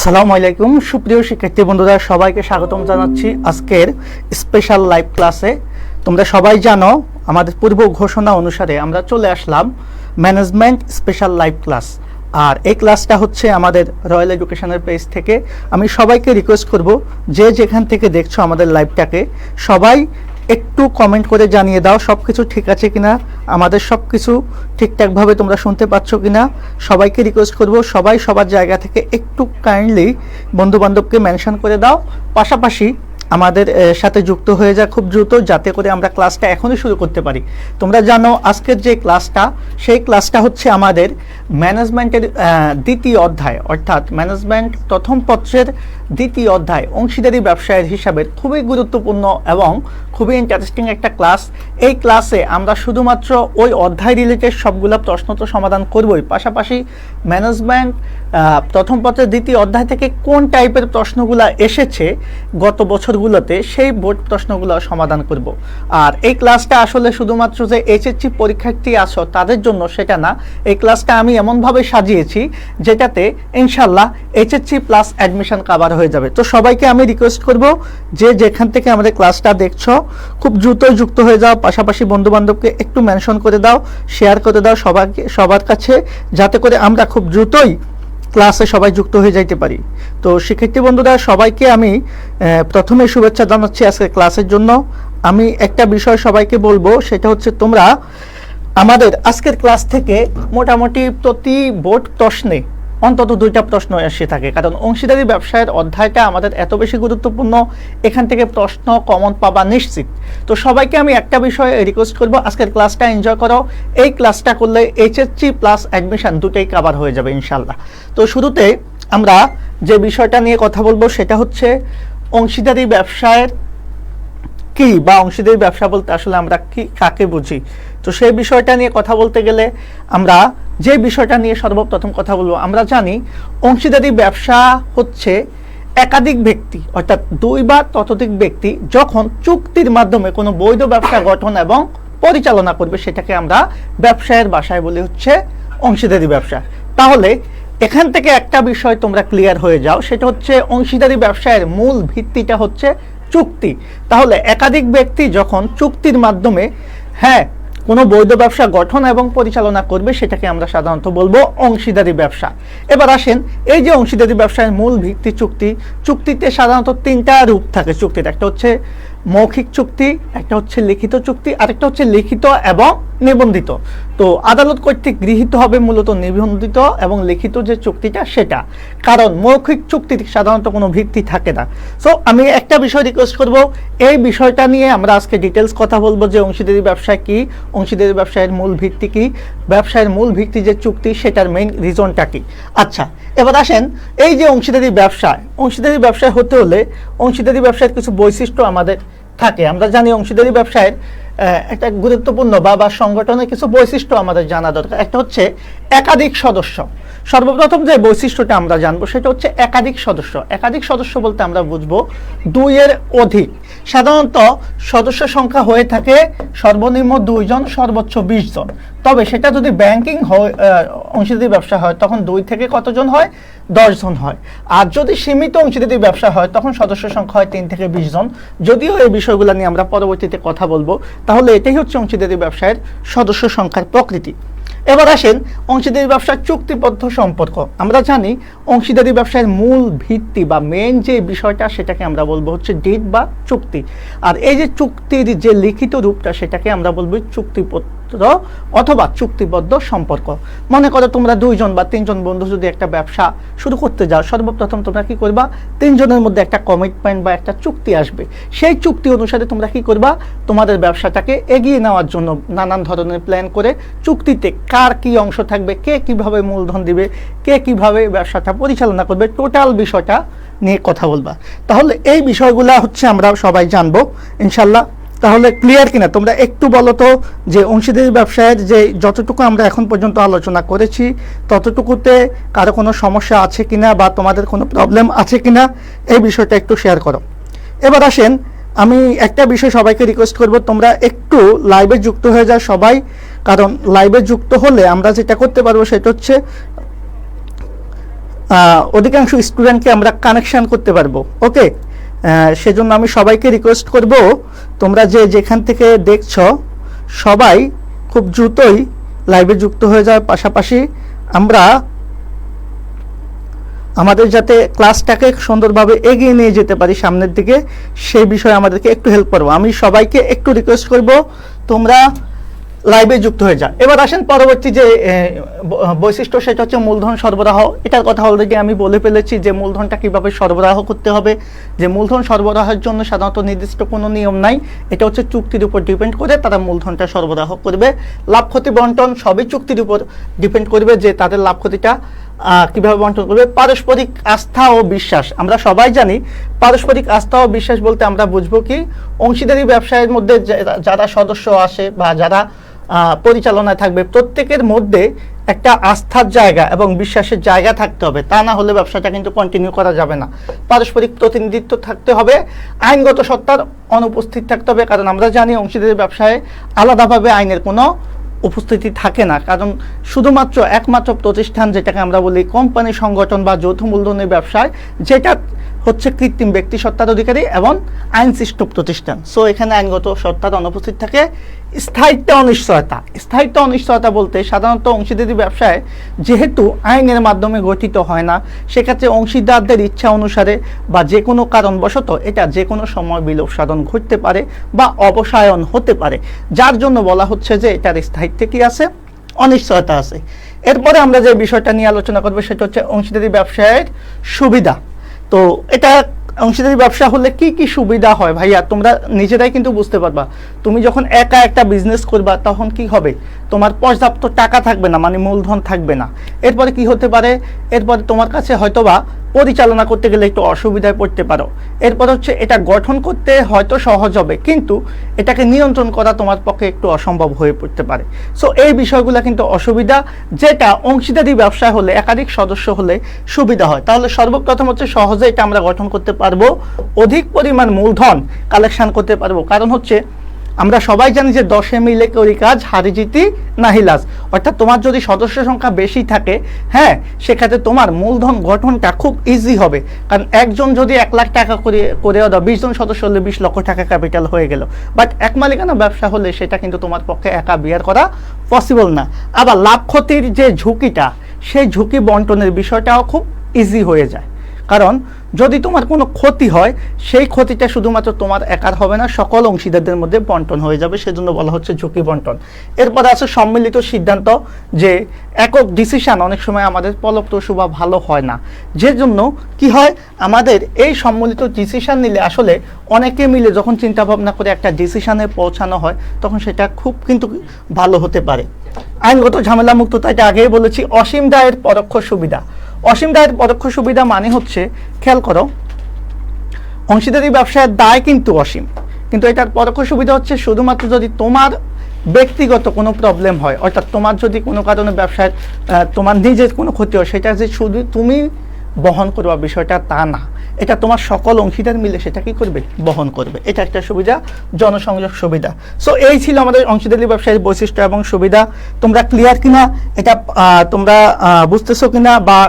আসসালামু আলাইকুম সুপ্রিয় শিক্ষার্থী বন্ধুরা, সবাইকে স্বাগতম জানাচ্ছি আজকের স্পেশাল লাইভ ক্লাসে। তোমরা সবাই জানো আমাদের পূর্ব ঘোষণা অনুসারে আমরা চলে আসলাম ম্যানেজমেন্ট স্পেশাল লাইভ ক্লাস। আর এই ক্লাসটা হচ্ছে আমাদের রয়্যাল এডুকেশনের পেজ থেকে। আমি সবাইকে রিকোয়েস্ট করব যে যেখান থেকে দেখছো আমাদের লাইভটাকে সবাই একটু কমেন্ট করে জানিয়ে দাও সব কিছু ঠিক আছে কিনা, আমাদের সব কিছু ঠিকঠাকভাবে তোমরা শুনতে পাচ্ছ কিনা। সবাইকে রিকোয়েস্ট করব সবাই সবার জায়গা থেকে একটু কাইন্ডলি বন্ধুবান্ধবকে মেনশন করে দাও, পাশাপাশি আমাদের সাথে যুক্ত হয়ে যায় খুব দ্রুত, যাতে করে আমরা ক্লাসটা এখনই শুরু করতে পারি। তোমরা জানো আজকের যে ক্লাসটা, সেই ক্লাসটা হচ্ছে আমাদের ম্যানেজমেন্টের দ্বিতীয় অধ্যায়, অর্থাৎ ম্যানেজমেন্ট প্রথম পত্রের দ্বিতীয় অধ্যায় অংশীদারি ব্যবসায়ের হিসাবের খুবই গুরুত্বপূর্ণ এবং খুবই ইন্টারেস্টিং একটা ক্লাস। এই ক্লাসে আমরা শুধুমাত্র ওই অধ্যায় রিলেটেড সবগুলো প্রশ্ন তো সমাধান করবই, পাশাপাশি ম্যানেজমেন্ট প্রথম পত্রের দ্বিতীয় অধ্যায় থেকে কোন টাইপের প্রশ্নগুলো এসেছে গত বছরগুলোতে সেই বোর্ড প্রশ্নগুলো সমাধান করব। আর এই ক্লাসটা আসলে শুধুমাত্র যে এইচএসসি পরীক্ষার্থী আসো তাদের জন্য সেটা না, এই ক্লাসটা আমি এমনভাবে সাজিয়েছি যেটাতে ইনশাল্লাহ এইচএসসি প্লাস অ্যাডমিশন কভার হয়ে যাবে। তো সবাইকে আমি রিকোয়েস্ট করব যে যেখান থেকে আমাদের ক্লাসটা দেখছো খুব দ্রুতই যুক্ত হয়ে যাও, পাশাপাশি বন্ধুবান্ধবকে একটু মেনশন করে দাও, শেয়ার করে দাও সবার কাছে, যাতে করে আমরা খুব দ্রুতই ক্লাসে সবাই যুক্ত হয়ে যাইতে পারি। তো শিক্ষার্থী বন্ধুরা সবাইকে আমি প্রথমে শুভেচ্ছা জানাচ্ছি আজকে ক্লাসের জন্য। আমি একটা বিষয় সবাইকে বলবো, সেটা হচ্ছে তোমরা আমাদের আজকের ক্লাস থেকে মোটামুটি প্রতি বোর্ড প্রশ্নে অন্তত 2টা প্রশ্ন এসে থাকে, কারণ অংশীদারি ব্যবসায়ের অধ্যায়টা আমাদের এত বেশি গুরুত্বপূর্ণ, এখান থেকে প্রশ্ন কমন পাবা নিশ্চিত। তো সবাইকে আমি একটা বিষয়ে রিকোয়েস্ট করব, আজকের ক্লাসটা এনজয় করো। এই ক্লাসটা করলে এইচএসসি প্লাস অ্যাডমিশন দুটোই কভার হয়ে যাবে ইনশাল্লাহ। তো শুরুতে আমরা যে বিষয়টা নিয়ে কথা বলবো সেটা হচ্ছে অংশীদারি ব্যবসায়ের কি, বা অংশীদারি ব্যবসা বলতে আসলে আমরা কি কাকে বুঝি। তো সেই বিষয়টা নিয়ে কথা বলতে গেলে আমরা যে বিষয়টা নিয়ে সর্বপ্রথম কথা বলবো, আমরা জানি অংশীদারি ব্যবসা হচ্ছে একাধিক ব্যক্তি অর্থাৎ 2 বা ততোধিক ব্যক্তি যখন চুক্তির মাধ্যমে কোনো বৈধ ব্যবসা গঠন এবং পরিচালনা করবে, সেটাকে আমরা ব্যবসায়ের ভাষায় বলি হচ্ছে অংশীদারি ব্যবসা। তাহলে এখান থেকে একটা বিষয় তোমরা ক্লিয়ার হয়ে যাও, সেটা হচ্ছে অংশীদারি ব্যবসায়ের মূল ভিত্তিটা হচ্ছে চুক্তি। তাহলে একাধিক ব্যক্তি যখন চুক্তির মাধ্যমে কোনো বৈধ ব্যবসা গঠন এবং পরিচালনা করবে, সেটাকে আমরা সাধারণত বলবো অংশীদারি ব্যবসা। এবার আসেন, এই যে অংশীদারি ব্যবসার মূল ভিত্তি চুক্তি, চুক্তিতে সাধারণত 3টা রূপ থাকে চুক্তির। একটা হচ্ছে মৌখিক চুক্তি, একটা হচ্ছে লিখিত চুক্তি, আরেকটা হচ্ছে লিখিত এবং নিবন্ধিত। তো আদালত কর্তৃক গৃহীত হবে মূলত নিবন্ধিত এবং লিখিত যে চুক্তিটা সেটা, কারণ মৌখিক চুক্তির সাধারণত কোনো ভিত্তি থাকে না। সো আমি একটা বিষয় রিকোয়েস্ট করব, এই বিষয়টা নিয়ে আমরা আজকে ডিটেলস কথা বলবো যে অংশীদারি ব্যবসা কি, অংশীদারি ব্যবসায়ের মূল ভিত্তি কি, ব্যবসায়ের মূল ভিত্তি যে চুক্তি সেটার মেইন রিজনটা কি। আচ্ছা, এবার আসেন, এই যে অংশীদারি ব্যবসায় হতে হলে অংশীদারি ব্যবসায়ের কিছু বৈশিষ্ট্য আমাদের থাকে। আমরা জানি অংশীদারি ব্যবসায়ের একটা গুরুত্বপূর্ণ বা সংগঠনের কিছু বৈশিষ্ট্য আমাদের জানা দরকার। একটা হচ্ছে একাধিক সদস্য। সর্বপ্রথম যে বৈশিষ্ট্যটা আমরা জানবো সেটা হচ্ছে একাধিক সদস্য। একাধিক সদস্য বলতে আমরা বুঝবো 2 এর অধিক। সাধারণত সদস্য সংখ্যা হয়ে থাকে সর্বনিম্ন 2 জন, সর্বোচ্চ 20 জন। তবে সেটা যদি ব্যাংকিং হয়, অংশীদারি ব্যবসা হয়, তখন 2 থেকে কতজন হয়? 10 জন হয়। আর যদি সীমিত অংশীদারি ব্যবসা হয় তখন সদস্য সংখ্যা হয় 3 থেকে 20 জন। যদিও এই বিষয়গুলো নিয়ে আমরা পরবর্তীতে কথা বলবো। তাহলে এটাই হচ্ছে অংশীদারি ব্যবসায়ের সদস্য সংখ্যার প্রকৃতি। এবার আসেন অংশীদারি ব্যবসার চুক্তিবদ্ধ সম্পর্ক। আমরা জানি অংশীদারি ব্যবসায়ের মূল ভিত্তি বা মেইন যে বিষয়টা সেটাকে আমরা বলবো হচ্ছে ডিড বা চুক্তি। আর এই যে চুক্তির যে লিখিত রূপটা সেটাকে আমরা বলবো চুক্তিপত্র অথবা চুক্তিবদ্ধ সম্পর্ক। মনে করো তোমরা 2 জন বা 3 জন বন্ধু যদি একটা ব্যবসা শুরু করতে যাও, সর্বপ্রথম তোমরা কি করবা? 3 জনের মধ্যে একটা কমিটমেন্ট বা একটা চুক্তি আসবে। সেই চুক্তি অনুসারে তোমরা কি করবা? তোমাদের ব্যবসাটাকে এগিয়ে নেওয়ার জন্য নানান ধরনের প্ল্যান করে চুক্তিতে কার কি অংশ থাকবে, কে কিভাবে মূলধন দিবে, কে কিভাবে ব্যবসাটা পরিচালনা করবে, টোটাল বিষয়টা নিয়ে কথা বলবা। তাহলে এই বিষয়গুলা হচ্ছে আমরা সবাই জানবো ইনশাল্লাহ। তাহলে ক্লিয়ার কিনা তোমরা একটু বলো তো, যে অংশীদারি ব্যবসায়ের যে যতটুকু আমরা এখন পর্যন্ত আলোচনা করেছি ততটুকুতে কারো কোনো সমস্যা আছে কিনা বা তোমাদের কোনো প্রবলেম আছে কিনা, এই বিষয়টা একটু শেয়ার করো। এবার আসেন, আমি একটা বিষয় সবাইকে রিকোয়েস্ট করব, তোমরা একটু লাইভে যুক্ত হয়ে যাও সবাই, কারণ লাইভে যুক্ত হলে আমরা যেটা করতে পারবো সেটা হচ্ছে অধিকাংশ স্টুডেন্টকে আমরা কানেকশন করতে পারবো। ওকে, সেজন্য আমি সবাইকে রিকোয়েস্ট করব, তোমরা যে যেখান থেকে দেখছো সবাই খুব দ্রুতই লাইভে যুক্ত হয়ে যাওয়ার পাশাপাশি আমরা আমাদের যাতে ক্লাসটাকে সুন্দরভাবে এগিয়ে নিয়ে যেতে পারি সামনের দিকে, সেই বিষয়ে আমাদেরকে একটু হেল্প করবো। আমি সবাইকে একটু রিকোয়েস্ট করব, তোমরা লাইভে যুক্ত হয়ে যা। এবার আসেন পরবর্তী যে বৈশিষ্ট্য, সেটা হচ্ছে মূলধন সরবরাহ। এটার কথা অলরেডি আমি বলে ফেলেছি যে মূলধনটা কিভাবে সরবরাহ করতে হবে। যে মূলধন সরবরাহের জন্য সাধারণত নির্দিষ্ট কোনো নিয়ম নাই, এটা হচ্ছে চুক্তির উপর ডিপেন্ড করে তারা মূলধনটা সরবরাহ করবে। লাভ ক্ষতি বন্টন সবই চুক্তির উপর ডিপেন্ড করবে যে তাদের লাভ ক্ষতিটা কিভাবে বন্টন করবে। পারস্পরিক আস্থা ও বিশ্বাস, আমরা সবাই জানি পারস্পরিক আস্থা ও বিশ্বাস বলতে আমরা বুঝবো কি, অংশীদারি ব্যবসায়ের মধ্যে যারা সদস্য আসে বা যারা পরিচালনায় থাকবে, প্রত্যেকের মধ্যে একটা আস্থার জায়গা এবং বিশ্বাসের জায়গা থাকতে হবে, তা না হলে ব্যবসাটা কিন্তু কন্টিনিউ করা যাবে না। পারস্পরিক প্রতিনিধিত্ব থাকতে হবে, আইনগত সত্তার অনুপস্থিত থাকতে হবে, কারণ আমরা জানি অংশীদারি ব্যবসায় আলাদাভাবে আইনের কোনো উপস্থিতি থাকে না, কারণ শুধুমাত্র একমাত্র প্রতিষ্ঠান যেটাকে আমরা বলি কোম্পানি, সংগঠন বা যৌথ মূলধনের ব্যবসায়, যেটা হচ্ছে কৃত্রিম ব্যক্তি সত্তার অধিকারী এবং আইনসৃষ্ট প্রতিষ্ঠান। সো এখানে আইনগত সত্তার অনুপস্থিত থাকে। স্থায়িত্ব অনিশ্চয়তা, স্থায়িত্ব অনিশ্চয়তা বলতে সাধারণত অংশীদারি ব্যবসায় যেহেতু আইনের মাধ্যমে গঠিত হয় না, সেক্ষেত্রে অংশীদারদের ইচ্ছা অনুসারে বা যে কোনো কারণবশত এটা যে কোনো সময় বিলোপ সাধন ঘটতে পারে বা অবসায়ন হতে পারে, যার জন্য বলা হচ্ছে যে এটার স্থায়িত্বে কি আছে, অনিশ্চয়তা আছে। এরপরে আমরা যে বিষয়টা নিয়ে আলোচনা করবো সেটা হচ্ছে অংশীদারি ব্যবসায়ের সুবিধা। তো এটা অংশীদারি ব্যবসা হলে কি কি সুবিধা হয় ভাইয়া, তোমরা নিজেরাই কিন্তু বুঝতে পারবা। তুমি যখন একা একটা বিজনেস করবা তখন কি হবে, তোমার পর্যাপ্ত টাকা থাকবে না, মানে মূলধন থাকবে না। এরপরে কি হতে পারে, এরপরে তোমার কাছে হয়তোবা পরিচালনা করতে গেলে একটু অসুবিধায় পড়তে পারো। এরপর হচ্ছে এটা গঠন করতে হয়তো সহজ হবে, কিন্তু এটাকে নিয়ন্ত্রণ করা তোমার পক্ষে একটু অসম্ভব হয়ে পড়তে পারে। সো এই বিষয়গুলো কিন্তু অসুবিধা, যেটা অংশীদারি ব্যবসায় হলে একাধিক সদস্য হলে সুবিধা হয়। তাহলে সর্বপ্রথম হচ্ছে সহজে এটা আমরা গঠন করতে পারবো, অধিক পরিমাণ মূলধন কালেকশন করতে পারবো। কারণ হচ্ছে আমরা সবাই জানি যে 10 মিলে করি কাজ, হারি জিতি নাহি লাজ। অর্থাৎ তোমার যদি সদস্য সংখ্যা বেশি থাকে, হ্যাঁ, সেক্ষেত্রে তোমার মূলধন গঠনটা খুব ইজি হবে। কারণ একজন যদি 1 লাখ টাকা করে দাও, 20 জন সদস্য হলে 20 লক্ষ টাকা ক্যাপিটাল হয়ে গেল। বাট এক মালিকানা ব্যবসা হলে সেটা কিন্তু তোমার পক্ষে একা বিয়ার করা পসিবল না। আবার লাভ ক্ষতির যে ঝুঁকিটা, সেই ঝুঁকি বন্টনের বিষয়টাও খুব ইজি হয়ে যায়। কারণ যদি তোমার কোনো ক্ষতি হয়, সেই ক্ষতিটা শুধুমাত্র তোমার একার হবে না, সকল অংশীদারদের মধ্যে বন্টন হয়ে যাবে, সেজন্য বলা হচ্ছে ঝুঁকি বন্টন। এরপর আছে সম্মিলিত সিদ্ধান্ত, যে একক ডিসিশন অনেক সময় আমাদের ফলপ্রসূ বা ভালো হয় না, যে জন্য কি হয়, আমাদের এই সম্মিলিত ডিসিশন নিলে আসলে অনেকে মিলে যখন চিন্তা ভাবনা করে একটা ডিসিশনে পৌঁছানো হয়, তখন সেটা খুব কিন্তু ভালো হতে পারে। আইনগত ঝামেলা মুক্ততা, এটা আগেই বলেছি। অসীম দায়ের পরোক্ষ সুবিধা, অসীম দায়ের পরোক্ষ সুবিধা মানে হচ্ছে, খেয়াল করো, অংশীদারি ব্যবসায়ের দায় কিন্তু অসীম, কিন্তু এটার পরোক্ষ সুবিধা হচ্ছে শুধুমাত্র যদি তোমার ব্যক্তিগত কোনো প্রবলেম হয়, অর্থাৎ তোমার যদি কোনো কারণে ব্যবসায় তোমার নিজের কোনো ক্ষতি হয়, সেটা যে শুধু তুমি বহন করবা বিষয়টা তা না, এটা তোমার সকল অংশীদার মিলে সেটা কি করবে, বহন করবে। এটা একটা সুবিধা, জনসংযোগ সুবিধা। সো এই ছিল আমাদের অংশীদারি ব্যবসায়ের বৈশিষ্ট্য এবং সুবিধা। তোমরা ক্লিয়ার কিনা, এটা তোমরা বুঝতেছো কিনা, বা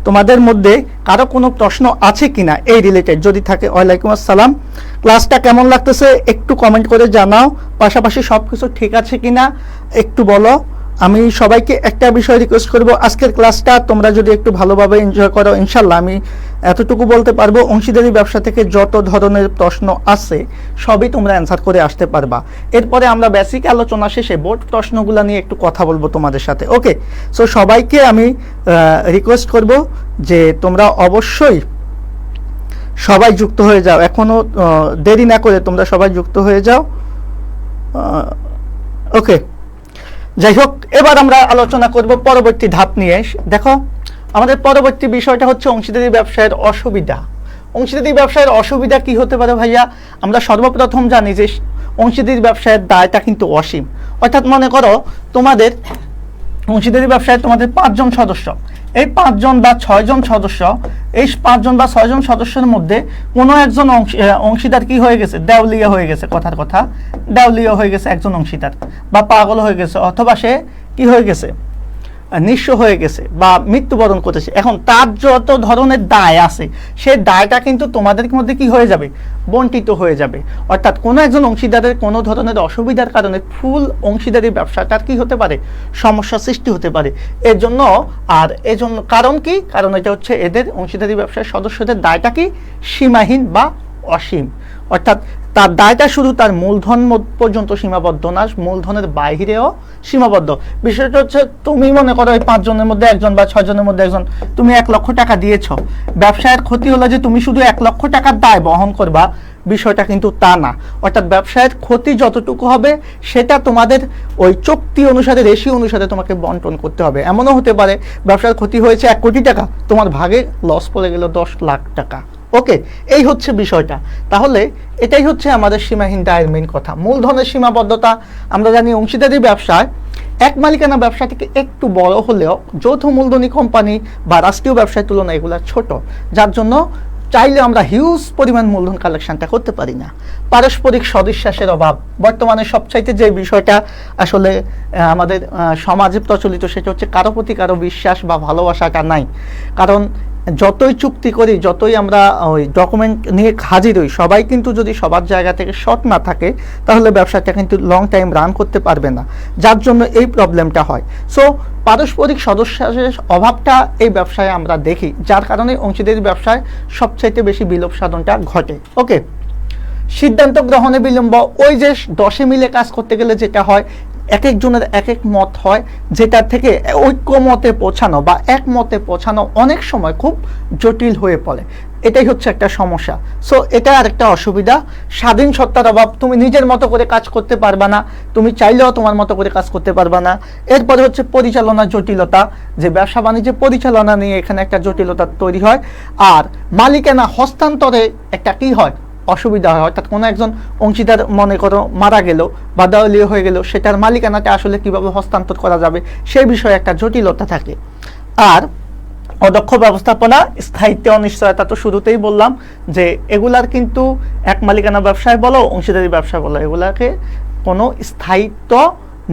তোমাদের মধ্যে কারো কোনো প্রশ্ন আছে কিনা এই রিলেটেড? যদি থাকে, ওয়ালাইকুম আসসালাম। ক্লাসটা কেমন লাগতেছে একটু কমেন্ট করে জানাও, পাশাপাশি সব কিছু ঠিক আছে কিনা একটু বলো। আমি সবাইকে একটা বিষয় রিকোয়েস্ট করব, আজকের ক্লাসটা তোমরা যদি একটু ভালোভাবে এনজয় করো, ইনশাল্লাহ আমি এতটুকু বলতে পারবো, অংশীদারি ব্যবসা থেকে যত ধরনের প্রশ্ন আছে সবই তোমরা অ্যান্সার করে আসতে পারবা। এরপরে আমরা বেসিক আলোচনা শেষে বোর্ড প্রশ্নগুলো নিয়ে একটু কথা বলবো তোমাদের সাথে। ওকে, সো সবাইকে আমি রিকোয়েস্ট করব যে তোমরা অবশ্যই সবাই যুক্ত হয়ে যাও, এখনো দেরি না করে তোমরা সবাই যুক্ত হয়ে যাও। ওকে, যাই হোক, এবার আমরা আলোচনা করব পরবর্তী ধাপ নিয়ে। দেখো, আমাদের পরবর্তী বিষয়টা হচ্ছে অংশীদারি ব্যবসায়ের অসুবিধা। অংশীদারি ব্যবসায়ের অসুবিধা কি হতে পারে ভাইয়া? আমরা সর্বপ্রথম জানি যে অংশীদারি ব্যবসায়ের দায়টা কিন্তু অসীম। অর্থাৎ মনে করো তোমাদের অংশীদারি ব্যবসায় তোমাদের 5 জন সদস্য, এই 5 জন বা 6 জন সদস্য, এই 5 জন বা 6 জন সদস্যের মধ্যে কোনো একজন অংশীদার কি হয়ে গেছে, দেউলিয়া হয়ে গেছে, কথার কথা দেউলিয়া হয়ে গেছে একজন অংশীদার, বা পাগল হয়ে গেছে, অথবা সে কি হয়ে গেছে, নিঃস্ব হয়ে গেছে বা মৃত্যুবরণ করেছে, এখন তার যত ধরনের দায় আছে সেই দায়টা কিন্তু তোমাদের মধ্যে কি হয়ে যাবে, বন্টিত হয়ে যাবে। অর্থাৎ কোনো একজন অংশীদারের কোনো ধরনের অসুবিধার কারণে ফুল অংশীদারি ব্যবসাটার কি হতে পারে, সমস্যা সৃষ্টি হতে পারে। এর জন্য কারণ কি, কারণ এটা হচ্ছে এদের অংশীদারি ব্যবসার সদস্যদের দায়টা কি সীমাহীন বা অসীম। অর্থাৎ তার দায়টা শুধু তার মূলধন পর্যন্ত সীমাবদ্ধ না, মূলধনের বাইরেও সীমাবদ্ধ। বিষয়টা হচ্ছে তুমি মনে করো এই 5 জনের মধ্যে একজন বা 6 জনের মধ্যে একজন, তুমি 1 লক্ষ টাকা দিয়েছ, ব্যবসায়ের ক্ষতি হলো যে তুমি শুধু 1 লক্ষ টাকার দায় বহন করবা, বিষয়টা কিন্তু তা না। অর্থাৎ ব্যবসায়ের ক্ষতি যতটুকু হবে সেটা তোমাদের ওই চুক্তি অনুসারে, রেশিও অনুসারে তোমাকে বন্টন করতে হবে। এমনও হতে পারে ব্যবসার ক্ষতি হয়েছে 1 কোটি টাকা, তোমার ভাগে লস পড়ে গেল 10 লাখ টাকা। ওকে, এই হচ্ছে বিষয়টা। তাহলে এটাই হচ্ছে আমাদের সীমাহীন দায়ের মেইন কথা, মূলধনের সীমাবদ্ধতা। আমরা জানি অংশীদারি ব্যবসায় এক মালিকানা ব্যবসা থেকে একটু বড় হলেও যৌথ মূলধনী কোম্পানি বা রাষ্ট্রীয় ব্যবসার তুলনায় এগুলো ছোট, যার জন্য চাইলে আমরা হিউজ পরিমাণ মূলধন কালেকশনটা করতে পারি না। পারস্পরিক সদিশ্বাসের অভাব বর্তমানে সবচাইতে যে বিষয়টা আসলে আমাদের সমাজে প্রচলিত, সেটা হচ্ছে কারো প্রতি কারো বিশ্বাস বা ভালোবাসাটা নাই। কারণ যতই চুক্তি করি, যতই আমরা ওই ডকুমেন্ট নিয়ে হাজির হই, সবাই কিন্তু যদি সবার জায়গা থেকে সৎ না থাকে তাহলে ব্যবসাটা কিন্তু লং টাইম রান করতে পারবে না, যার জন্য এই প্রবলেমটা হয়। সো পারস্পরিক সদস্যের অভাবটা এই ব্যবসায় আমরা দেখি, যার কারণে অংশীদারি ব্যবসায় সবচাইতে বেশি বিলোপ সাধনটা ঘটে। ওকে, সিদ্ধান্ত গ্রহণে বিলম্ব, ওই যে 10 মিলে কাজ করতে গেলে যেটা হয়, এক একজনের এক এক মত হয়, যেটা থেকে ঐক্যমতে পৌঁছানো বা একমতে পৌঁছানো অনেক সময় খুব জটিল হয়ে পড়ে। এটাই হচ্ছে একটা সমস্যা। সো এটা আরেকটা অসুবিধা, স্বাধীন সত্তার অভাব। তুমি নিজের মতো করে কাজ করতে পারবা না, তুমি চাইলেও তোমার মতো করে কাজ করতে পারবা না। এরপরে হচ্ছে পরিচালনা জটিলতা, যে ব্যবসা বাণিজ্যের পরিচালনা নিয়ে এখানে একটা জটিলতা তৈরি হয়। আর মালিকানা হস্তান্তরে একটা কি হয়, অসুবিধা হয়। অর্থাৎ কোনো একজন অংশীদার মনে করো মারা গেল বা দেওয়ালিয়া হয়ে গেল, সেটার মালিকানাটা আসলে কিভাবে হস্তান্তর করা যাবে সেই বিষয়ে একটা জটিলতা থাকে। আর অদক্ষ ব্যবস্থাপনা, স্থায়িত্ব অনিশ্চয়তা, তো শুরুতেই বললাম যে এগুলার কিন্তু এক মালিকানা ব্যবসায় বলো, অংশীদারি ব্যবসায় বলো, এগুলাকে কোনো স্থায়িত্ব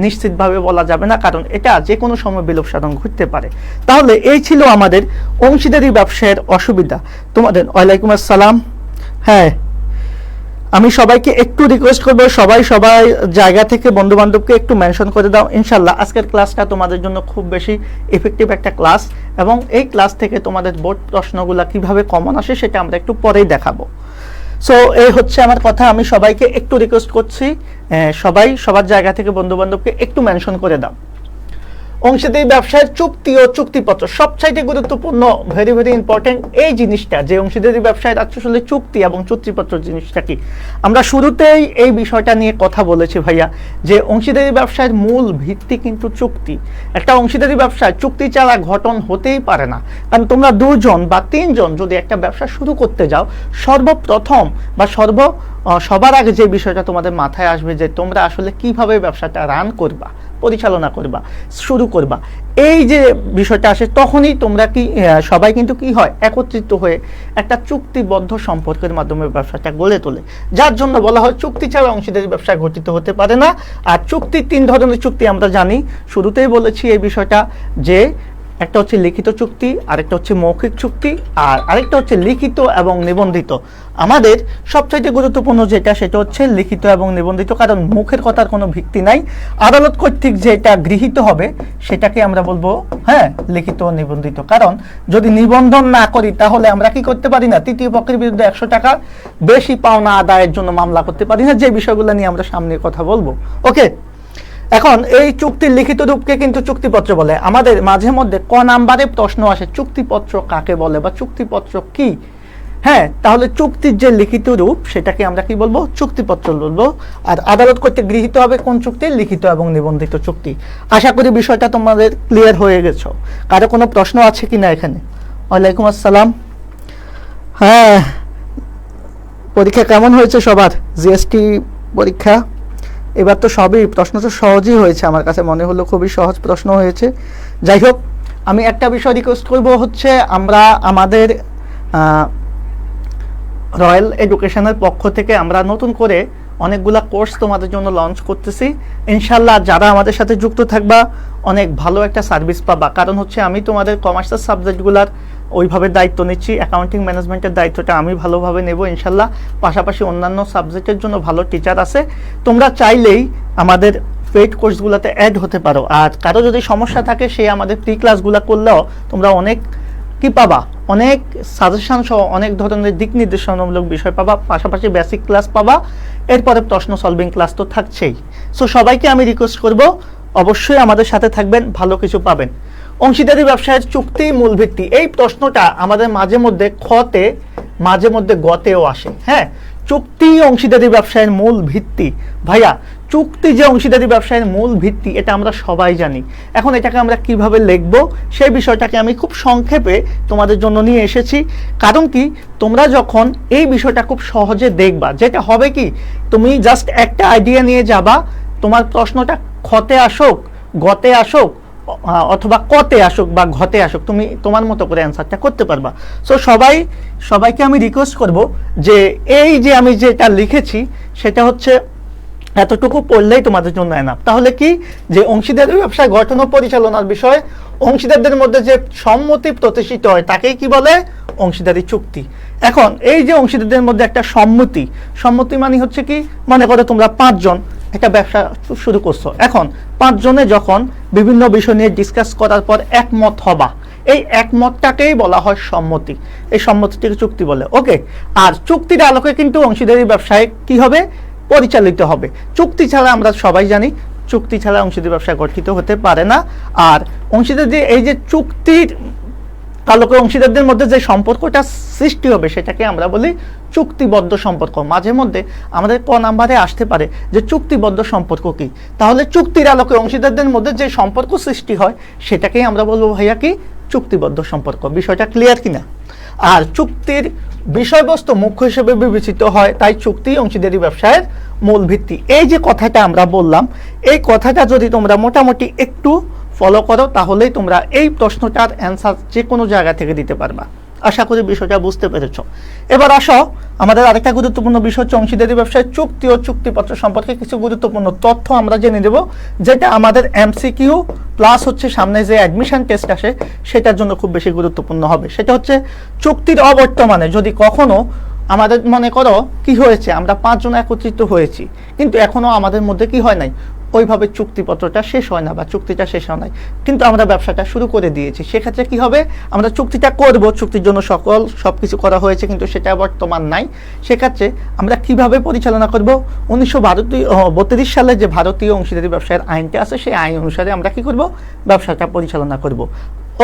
নিশ্চিতভাবে বলা যাবে না, কারণ এটা যে কোনো সময় বিলোপ সাধন ঘটতে পারে। তাহলে এই ছিল আমাদের অংশীদারি ব্যবসায়ের অসুবিধা। তোমাদের ওয়ালাইকুম আসসালাম। হ্যাঁ, আমি সবাইকে একটু রিকোয়েস্ট করবো, সবাই জায়গা থেকে বন্ধু বান্ধবকে একটু মেনশন করে দাও। ইনশাল্লাহ আজকের ক্লাসটা তোমাদের জন্য খুব বেশি এফেক্টিভ একটা ক্লাস, এবং এই ক্লাস থেকে তোমাদের বোর্ড প্রশ্নগুলো কিভাবে কমন আসে সেটা আমরা একটু পরেই দেখাবো। সো এই হচ্ছে আমার কথা, আমি সবাইকে একটু রিকোয়েস্ট করছি, সবাই সবার জায়গা থেকে বন্ধু বান্ধবকে একটু মেনশন করে দাও। অংশীদারি ব্যবসায়ের চুক্তি ও চুক্তিপত্র সবচাইতে গুরুত্বপূর্ণ, ভেরি ভেরি ইম্পর্টেন্ট এই জিনিসটা, যে অংশীদারি ব্যবসায় আসলে চুক্তি এবং চুক্তিপত্র জিনিসটা কি। আমরা শুরুতেই এই বিষয়টা নিয়ে কথা বলেছি ভাইয়া, যে অংশীদারি ব্যবসায়ের মূল ভিত্তি কিন্তু চুক্তি। একটা অংশীদারি ব্যবসায় চুক্তি ছাড়া ঘটন হতেই পারে না। কারণ তোমরা 2 জন বা 3 জন যদি একটা ব্যবসা শুরু করতে যাও, সর্বপ্রথম বা সবার আগে যে বিষয়টা তোমাদের মাথায় আসবে, যে তোমরা আসলে কিভাবে ব্যবসাটা রান করবা, পরিচালনা করবা, শুরু করবা, এই যে বিষয়টা আসে, তখনই তোমরা সবাই কিন্তু কি হয়, একত্রিত হয়ে একটা চুক্তিবদ্ধ সম্পর্কের মাধ্যমে ব্যবসাটা গড়ে তোলে, যার জন্য বলা হয় চুক্তি ছাড়া অংশীদারি ব্যবসা গঠিত হতে পারে না। আর চুক্তি 3 ধরনের চুক্তি আমরা জানি, শুরুতেই বলেছি এই বিষয়টা, যে একটা হচ্ছে লিখিত চুক্তি, আরেকটা হচ্ছে মৌখিক চুক্তি, আর আরেকটা হচ্ছে লিখিত এবং নিবন্ধিত। আমাদের সবচাইতে গুরুত্বপূর্ণ যেটা, সেটা হচ্ছে লিখিত এবং নিবন্ধিত, কারণ মুখের কথার কোনো ভিত্তি নাই। আদালত কর্তৃক যেটা গৃহীত হবে সেটাকে আমরা বলবো হ্যাঁ লিখিত ও নিবন্ধিত। কারণ যদি নিবন্ধন না করি তাহলে আমরা কি করতে পারি না, তৃতীয় পক্ষের বিরুদ্ধে 100 টাকা বেশি পাওনা আদায়ের জন্য মামলা করতে পারি না, যে বিষয়গুলো নিয়ে আমরা সামনে কথা বলবো। ওকে, এখন এই চুক্তির লিখিত রূপকে কিন্তু চুক্তিপত্র বলে। আমাদের মাঝে মধ্যে ক নাম্বারে প্রশ্ন আসে, চুক্তিপত্র কাকে বলে বা চুক্তিপত্র কি। হ্যাঁ, তাহলে চুক্তির যে লিখিত রূপ সেটাকে আমরা কি বলবো, চুক্তিপত্র বলবো। আর আদালত কর্তৃক গৃহীত হবে কোন চুক্তি, লিখিত এবং নিবন্ধিত চুক্তি। আশা করি বিষয়টা তোমাদের ক্লিয়ার হয়ে গেছো। কারো কোনো প্রশ্ন আছে কিনা এখানে? ওয়ালাইকুম আসসালাম। হ্যাঁ, পরীক্ষা কেমন হয়েছে সবার? জিএসটি পরীক্ষা এবার তো সবই প্রশ্ন তো সহজই হয়েছে, আমার কাছে মনে হলো খুবই সহজ প্রশ্ন হয়েছে। যাই হোক, আমি একটা বিষয় রিকোয়েস্ট করবো, হচ্ছে আমরা আমাদের রয়্যাল এডুকেশনের পক্ষ থেকে আমরা নতুন করে অনেকগুলা কোর্স তোমাদের জন্য লঞ্চ করতেছি। ইনশাল্লাহ যারা আমাদের সাথে যুক্ত থাকবা অনেক ভালো একটা সার্ভিস পাবা। কারণ হচ্ছে আমি তোমাদের কমার্সের সাবজেক্টগুলার ওইভাবে দায়িত্ব নিচ্ছি, অ্যাকাউন্টিং ম্যানেজমেন্টের দায়িত্বটা আমি ভালোভাবে নেব ইনশাল্লাহ। পাশাপাশি অন্যান্য সাবজেক্টের জন্য ভালো টিচার আছে, তোমরা চাইলেই আমাদের পেইড কোর্সগুলোতে অ্যাড হতে পারো। আর কারো যদি সমস্যা থাকে সে আমাদের ফ্রি ক্লাসগুলো করলেও তোমরা অনেক কি পাবা, অনেক সাজেশন সহ অনেক ধরনের দিক নির্দেশনামূলক বিষয় পাবা, পাশাপাশি বেসিক ক্লাস পাবা, এরপরে প্রশ্ন সলভিং ক্লাস তো থাকছেই। সো সবাইকে আমি রিকোয়েস্ট করব অবশ্যই আমাদের সাথে থাকবেন, ভালো কিছু পাবেন। অংশীদারি ব্যবসায়ের চুক্তি মূল ভিত্তি, এই প্রশ্নটা আমাদের মাঝে মধ্যে খতে মাঝে মধ্যে গতেও আসে। হ্যাঁ, চুক্তি অংশীদারি ব্যবসায়ের মূল ভিত্তি। ভাইয়া চুক্তি যে অংশীদারি ব্যবসায়ের মূল ভিত্তি এটা আমরা সবাই জানি। এখন এটাকে আমরা কিভাবে লিখব সেই বিষয়টাকে আমি খুব সংক্ষেপে তোমাদের জন্য নিয়ে এসেছি। কারণ কি, তোমরা যখন এই বিষয়টা খুব সহজে দেখবা, যেটা হবে কি, তুমি জাস্ট একটা আইডিয়া নিয়ে যাবা, তোমার প্রশ্নটা খতে আসুক, গতে আসুক, অথবা কতে আসুক বা ঘতে আসুক, তুমি তোমার মতো করে অ্যান্সারটা করতে পারবা। সো সবাইকে আমি রিকোয়েস্ট করব যে এই যে আমি যেটা লিখেছি সেটা হচ্ছে এতটুকু পড়লেই তোমাদের জন্য এনাফ। তাহলে কি, যে অংশীদারি ব্যবসায় গঠন ও পরিচালনার বিষয়ে অংশীদারদের মধ্যে যে সম্মতি প্রতিষ্ঠিত হয় তাকেই কি বলে, অংশীদারি চুক্তি। এখন এই যে অংশীদারদের মধ্যে একটা সম্মতি মানে হচ্ছে কি, মনে করো তোমরা 5 জন একটা ব্যবসা শুরু করছো। এখন 5 জনে যখন বিভিন্ন বিষয় নিয়ে ডিসকাস করার পর একমত হবা, এই একমতটাকেই বলা হয় সম্মতি। এই সম্মতিটিকে চুক্তি বলে। ওকে, আর চুক্তির আলোকে কিন্তু অংশীদারি ব্যবসায় কি হবে, পরিচালিত হবে। চুক্তি ছাড়া আমরা সবাই জানি চুক্তি ছাড়া অংশীদারি ব্যবসা গঠিত হতে পারে না। আর অংশীদারি এই যে চুক্তির আলোকে অংশীদারদের মধ্যে যে সম্পর্কটা সৃষ্টি হবে সেটাকে আমরা বলি চুক্তিবদ্ধ সম্পর্ক। মাঝে মধ্যে আমাদের ক নাম্বারে আসতে পারে যে চুক্তিবদ্ধ সম্পর্ক কি, তাহলে চুক্তির আলোকে অংশীদারদের মধ্যে যে সম্পর্ক সৃষ্টি হয় সেটাকেই আমরা বলবো ভাইয়া কি, চুক্তিবদ্ধ সম্পর্ক। বিষয়টা ক্লিয়ার কিনা? আর চুক্তির বিষয়বস্তু মুখ্য হিসেবে বিবেচিত হয়, তাই চুক্তি অংশীদারি ব্যবসায়ের মূল ভিত্তি। এই যে কথাটা আমরা বললাম, এই কথাটা যদি তোমরা মোটামুটি একটু ফলো করো তাহলেই তোমরা এই প্রশ্নটার অ্যান্সার যে কোনো জায়গা থেকে দিতে পারবা। আশা করি বিষয়টা বুঝতে পেরেছ। এবার আসো, আমাদের আরেকটা গুরুত্বপূর্ণ বিষয় হচ্ছে অংশীদারি ব্যবসায় চুক্তি ও চুক্তিপত্র সম্পর্কে কিছু গুরুত্বপূর্ণ তথ্য আমরা জেনে দেব, যেটা আমাদের এমসিকিউ প্লাস হচ্ছে সামনে যে অ্যাডমিশন টেস্ট আসে সেটার জন্য খুব বেশি গুরুত্বপূর্ণ হবে। সেটা হচ্ছে চুক্তির অবর্তমানে যদি কখনো আমাদের মনে করো কি হয়েছে, আমরা 5 জন একত্রিত হয়েছি কিন্তু এখনো আমাদের মধ্যে কি হয় নাই, ওইভাবে চুক্তিপত্রটা শেষ হয় না বা চুক্তিটা শেষ হয় নাই, কিন্তু আমরা ব্যবসাটা শুরু করে দিয়েছি। সেক্ষেত্রে কি হবে, আমরা চুক্তিটা করব, চুক্তির জন্য সবকিছু করা হয়েছে কিন্তু সেটা বর্তমান নাই। সেক্ষেত্রে আমরা কিভাবে পরিচালনা করব, 1932 সালে যে ভারতীয় অংশীদারি ব্যবসায়ের আইনটা আছে সেই আইন অনুসারে আমরা কি করব, ব্যবসাটা পরিচালনা করব।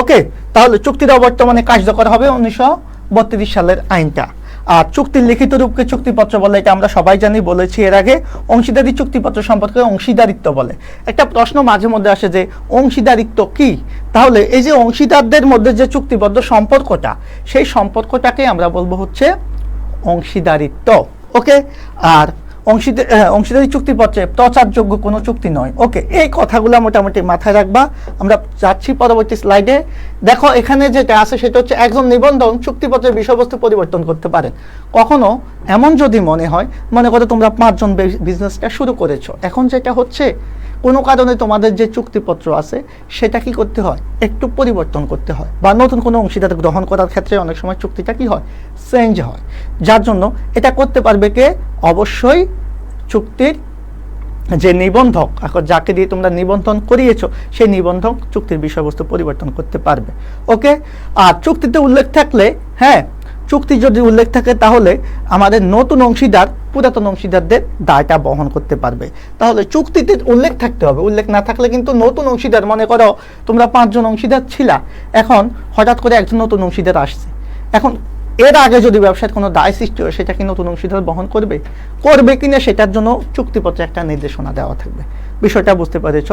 ওকে, তাহলে চুক্তির অবর্তমানে কার্যকর হবে 1932 সালের আইনটা। আর চুক্তির লিখিত রূপকে চুক্তিপত্র বলে, এটা আমরা সবাই জানি, বলেছি এর আগে। অংশীদারি চুক্তিপত্র সম্পর্কে অংশীদারিত্ব বলে। একটা প্রশ্ন মাঝে মধ্যে আসে যে অংশীদারিত্ব কি, তাহলে এই যে অংশীদারদের মধ্যে যে চুক্তিবদ্ধ সম্পর্কটা, সেই সম্পর্কটাকে আমরা বলবো হচ্ছে অংশীদারিত্ব। ওকে, আর অংশীদারি চুক্তিপত্রে প্রচারযোগ্য কোনো চুক্তি নয়। ওকে, এই কথাগুলো মোটামুটি মাথায় রাখবা। আমরা যাচ্ছি পরবর্তী স্লাইডে। দেখো এখানে যেটা আছে সেটা হচ্ছে একজন নিবন্ধক চুক্তিপত্রের বিষয়বস্তু পরিবর্তন করতে পারেন। কখনো এমন যদি মনে হয়, মনে করো তোমরা 5 জন বিজনেসটা শুরু করেছো, এখন যেটা হচ্ছে কোনো কারণে তোমাদের যে চুক্তিপত্র আছে সেটা কি করতে হয়, একটু পরিবর্তন করতে হয়, বা নতুন কোনো অংশীদার গ্রহণ করার ক্ষেত্রে অনেক সময় চুক্তিটা কি হয়, চেঞ্জ হয়। যার জন্য এটা করতে পারবে কে, অবশ্যই চুক্তির যে নিবন্ধক, যাকে দিয়ে তোমরা নিবন্ধন করিয়েছো সেই নিবন্ধক চুক্তির বিষয়বস্তু পরিবর্তন করতে পারবে। ওকে, আর চুক্তিতে উল্লেখ থাকলে, হ্যাঁ চুক্তি যদি উল্লেখ থাকে তাহলে আমাদের নতুন অংশীদার পুরাতন অংশীদারদের দায়টা বহন করতে পারবে। তাহলে চুক্তিতে উল্লেখ থাকতে হবে, উল্লেখ না থাকলে কিন্তু নতুন অংশীদার, মনে করো তোমরা 5 জন অংশীদার ছিলা, এখন হঠাৎ করে একজন নতুন অংশীদার আসছে, এখন এর আগে যদি ব্যবসার কোনো দায় সৃষ্টি হয় সেটা কি নতুন অংশীদার বহন করবে কিনা সেটার জন্য চুক্তিপত্রে একটা নির্দেশনা দেওয়া থাকবে। বিষয়টা বুঝতে পেরেছ?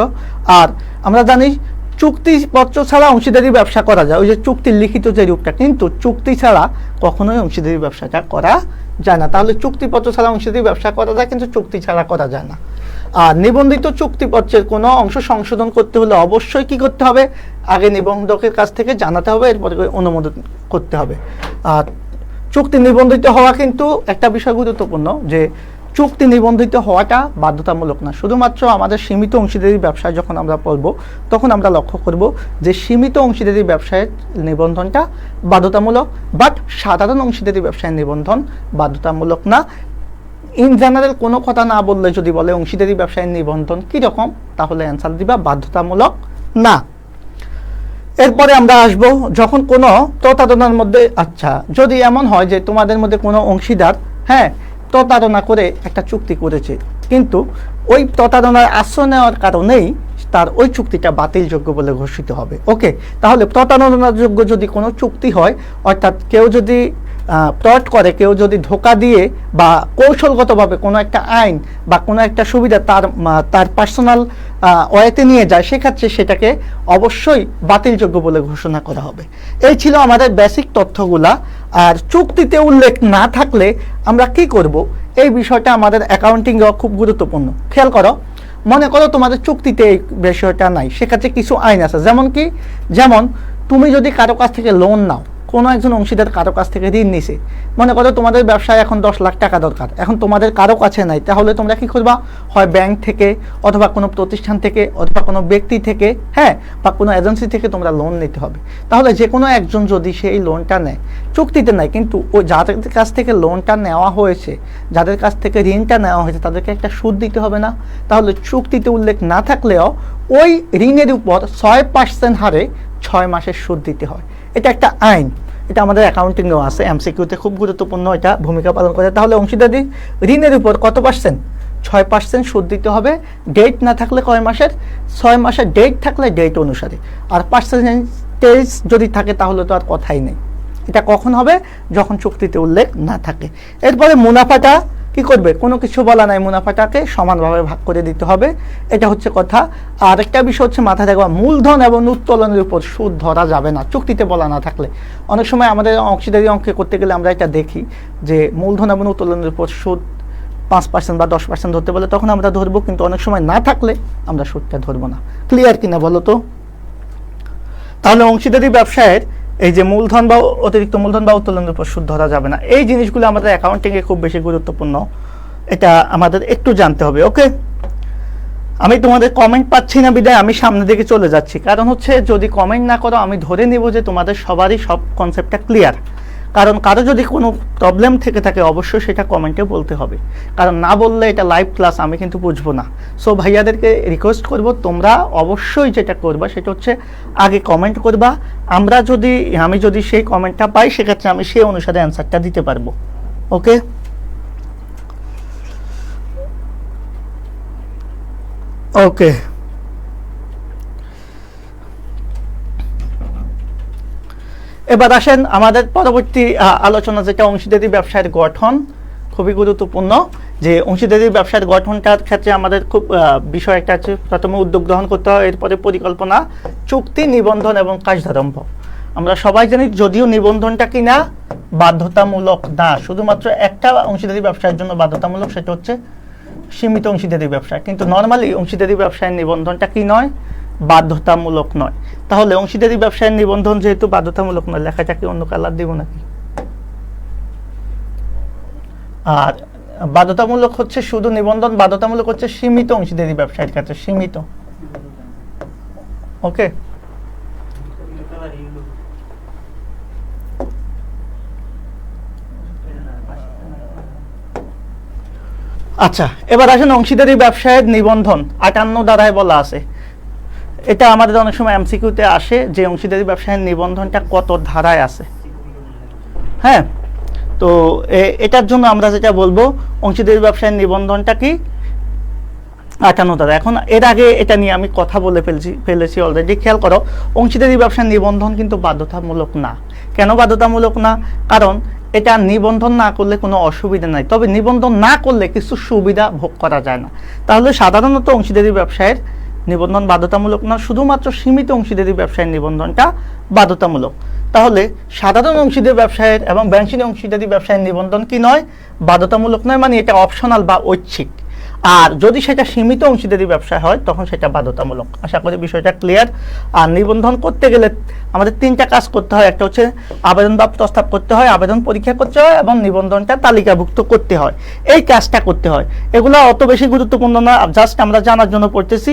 আর আমরা জানি চুক্তিপত্র ছাড়া অংশীদারি ব্যবসা করা যায়, ওই যে চুক্তির লিখিত যে রূপটা, কিন্তু চুক্তি ছাড়া কখনোই অংশীদারি ব্যবসাটা করা যায় না। তাহলে চুক্তিপত্র ছাড়া অংশীদারি ব্যবসা করা যায় কিন্তু চুক্তি ছাড়া করা যায় না। আর নিবন্ধিত চুক্তিপত্রের কোনো অংশ সংশোধন করতে হলে অবশ্যই কি করতে হবে, আগে নিবন্ধকের কাছ থেকে জানাতে হবে, এরপরে অনুমোদন করতে হবে। আর চুক্তি নিবন্ধিত হওয়া কিন্তু একটা বিষয় গুরুত্বপূর্ণ, যে চুক্তি নিবন্ধিত হওয়াটা বাধ্যতামূলক না। শুধুমাত্র আমাদের সীমিত অংশীদারি ব্যবসায় যখন আমরা পড়ব তখন আমরা লক্ষ্য করব যে সীমিত অংশীদারি ব্যবসায়ের নিবন্ধনটা বাধ্যতামূলক, বাট সাধারণ অংশীদারি ব্যবসায়ের নিবন্ধন বাধ্যতামূলক না। ইন জেনারেল কোনো কথা না বললে যদি বলে অংশীদারি ব্যবসায়ের নিবন্ধন কীরকম, তাহলে অ্যান্সার দিবা বাধ্যতামূলক না। এরপরে আমরা আসব যখন কোনো প্রতারণার মধ্যে, আচ্ছা যদি এমন হয় যে তোমাদের মধ্যে কোনো অংশীদার প্রতারণা করে একটা চুক্তি করেছে, কিন্তু ওই প্রতারণার আশ্রয় নেওয়ার কারণেই তার ওই চুক্তিটা বাতিলযোগ্য বলে ঘোষিত হবে। ওকে, তাহলে প্রতারণাযোগ্য যদি কোনো চুক্তি হয়, অর্থাৎ কেউ যদি ফ্রড করে, কেউ যদি ধোঁকা দিয়ে বা কৌশলগতভাবে কোনো একটা আইন বা কোনো একটা সুবিধা তার পার্সোনাল ওয়েতে নিয়ে যায়, সেক্ষেত্রে সেটাকে অবশ্যই বাতিলযোগ্য বলে ঘোষণা করা হবে। এই ছিল আমাদের বেসিক তথ্যগুলা। আর চুক্তিতে উল্লেখ না থাকলে আমরা কি করব, এই বিষয়টা আমাদের অ্যাকাউন্টিংয়ে খুব গুরুত্বপূর্ণ। খেয়াল করো, মনে করো তোমাদের চুক্তিতে এই বিষয়টা নাই, সেক্ষেত্রে কিছু আইন আছে। যেমন তুমি যদি কারো কাছ থেকে লোন নাও, কোনো একজন অংশীদার কারো কাছ থেকে ঋণ নিছে, মনে করো তোমাদের ব্যবসায় এখন 10 লাখ টাকা দরকার, এখন তোমাদের কারো কাছে নাই, তাহলে তোমরা কি করবা, হয় ব্যাংক থেকে অথবা কোনো প্রতিষ্ঠান থেকে অথবা কোনো ব্যক্তি থেকে বা কোনো এজেন্সি থেকে তোমরা লোন নিতে হবে। তাহলে যে কোনো একজন যদি সেই লোনটা নেয়, চুক্তিতে নেয়, কিন্তু ওই যাদের কাছ থেকে লোনটা নেওয়া হয়েছে, যাদের কাছ থেকে ঋণটা নেওয়া হয়েছে, তাদেরকে একটা সুদ দিতে হবে না? তাহলে চুক্তিতে উল্লেখ না থাকলেও ওই ঋণের উপর 6% হারে 6 মাসের সুদ দিতে হয়। এটা একটা আইন, এটা আমাদের অ্যাকাউন্টিংয়েও আছে, এমসিকিউতে খুব গুরুত্বপূর্ণ এটা ভূমিকা পালন করে। তাহলে অংশীদারি ঋণের উপর কত পার্সেন্ট? 6% সুদ দিতে হবে। ডেট না থাকলে কয় মাসের? 6 মাসের। ডেট থাকলে ডেট অনুসারে। আর পার্সেন্টেজ যদি থাকে তাহলে তো আর কথাই নেই। এটা কখন হবে? যখন চুক্তিতে উল্লেখ না থাকে। এরপরে মুনাফাটা কি করবে? কোনো কিছু বলা নাই, মুনাফাটাকে সমানভাবে ভাগ করে দিতে হবে, এটা হচ্ছে কথা। আর একটা বিষয় হচ্ছে মাথায় রাখবা, মূলধন এবং উত্তোলনের উপর সুদ ধরা যাবে না চুক্তিতে বলা না থাকলে। অনেক সময় আমাদের অংশীদারি অঙ্কে করতে গেলে আমরা এটা দেখি যে মূলধন এবং উত্তোলনের উপর সুদ 5% বা 10% ধরতে বলে, তখন আমরা ধরবো, কিন্তু অনেক সময় না থাকলে আমরা সুদটা ধরবো না। ক্লিয়ার কিনা বলো তো? তাহলে অংশীদারি ব্যবসায়ের এই যে মূলধন বা অতিরিক্ত মূলধন বা উত্তোলনের উপর সুদ ধরা যাবে না, এই জিনিসগুলো আমাদের অ্যাকাউন্টিংয়ে খুব বেশি গুরুত্বপূর্ণ, এটা আমাদের একটু জানতে হবে। ওকে, আমি তোমাদের কমেন্ট পাচ্ছি না বিদায় আমি সামনের দিকে চলে যাচ্ছি, কারণ হচ্ছে যদি কমেন্ট না করো আমি ধরে নিব যে তোমাদের সবারই সব কনসেপ্টটা ক্লিয়ার। কারণ কারো যদি কোনো প্রবলেম থেকে থাকে অবশ্যই সেটা কমেন্টে বলতে হবে, কারণ না বললে এটা লাইভ ক্লাস আমি কিন্তু বুঝবো না। সো ভাইয়াদেরকে রিকোয়েস্ট করব, তোমরা অবশ্যই যেটা করবা সেটা হচ্ছে আগে কমেন্ট করবা। আমি যদি সেই কমেন্টটা পাই, সেক্ষেত্রে আমি সেই অনুসারে অ্যান্সারটা দিতে পারবো। ওকে, ওকে, এবার আসেন আমাদের পরবর্তী আলোচনা, যেটা অংশীদারি ব্যবসায়ের গঠন। খুবই গুরুত্বপূর্ণ যে অংশীদারি ব্যবসায়ের গঠনটার ক্ষেত্রে আমাদের খুব বিষয় একটা আছে। প্রথমে উদ্যোগ গ্রহণ করতে হয়, এরপরে পরিকল্পনা, চুক্তি, নিবন্ধন এবং কার্যারম্ভ। আমরা সবাই জানি যদিও নিবন্ধনটা কিনা বাধ্যতামূলক না, শুধুমাত্র একটা অংশীদারি ব্যবসায়ের জন্য বাধ্যতামূলক, সেটা হচ্ছে সীমিত অংশীদারি ব্যবসা। কিন্তু নর্মালি অংশীদারি ব্যবসায়ের নিবন্ধনটা কি নয়? বাধ্যতামূলক নয়। তাহলে অংশীদারি ব্যবসায়ের নিবন্ধন যেহেতু বাধ্যতামূলক নয়, লেখাটা কি অন্য কালার দিব নাকি? আর বাধ্যতামূলক হচ্ছে শুধু নিবন্ধন, বাধ্যতামূলক হচ্ছে সীমিত অংশীদারি ব্যবসায়ের ক্ষেত্রে, সীমিত। ওকে, আচ্ছা এবার আসেন অংশীদারি ব্যবসায়ের নিবন্ধন 58 ধারায় বলা আছে। এটা আমাদের অনেক সময় এমসিকিউতে আসে যে অংশীদারি ব্যবসায়ের নিবন্ধনটা কত ধারায় আছে। তো এটার জন্য আমরা যেটা বলবো, অংশীদারি ব্যবসায়ের নিবন্ধনটা কি 58 ধারা। এখন এর আগে এটা নিয়ে আমি কথা বলে ফেলেছি অলরেডি। খেয়াল করো, অংশীদারি ব্যবসায়ের নিবন্ধন কিন্তু বাধ্যতামূলক না। কেন বাধ্যতামূলক না? কারণ এটা নিবন্ধন না করলে কোনো অসুবিধা নাই, তবে নিবন্ধন না করলে কিছু সুবিধা ভোগ করা যায় না। তাহলে সাধারণত অংশীদারি ব্যবসায়ের নিবন্ধন বাধ্যতামূলক না, শুধুমাত্র সীমিত অংশীদারি ব্যবসায়ের নিবন্ধনটা বাধ্যতামূলক। তাহলে সাধারণ অংশীদারি ব্যবসায়ের এবং ব্যাংকিং অংশীদারি ব্যবসায়ের নিবন্ধন কি নয়? বাধ্যতামূলক নয়, মানে এটা অপশনাল বা ঐচ্ছিক। আর যদি সেটা সীমিত অংশীদারি ব্যবসা হয় তখন সেটা বাধ্যতামূলক। আশা করি বিষয়টা ক্লিয়ার। আর নিবন্ধন করতে গেলে আমাদের 3টা কাজ করতে হয়। একটা হচ্ছে আবেদন বা প্রস্তাব করতে হয়, আবেদন পরীক্ষা করতে হয় এবং নিবন্ধনটা তালিকাভুক্ত করতে হয়। এই কাজটা করতে হয়। এগুলো অত বেশি গুরুত্বপূর্ণ না, জাস্ট আমরা জানার জন্য পড়তেছি।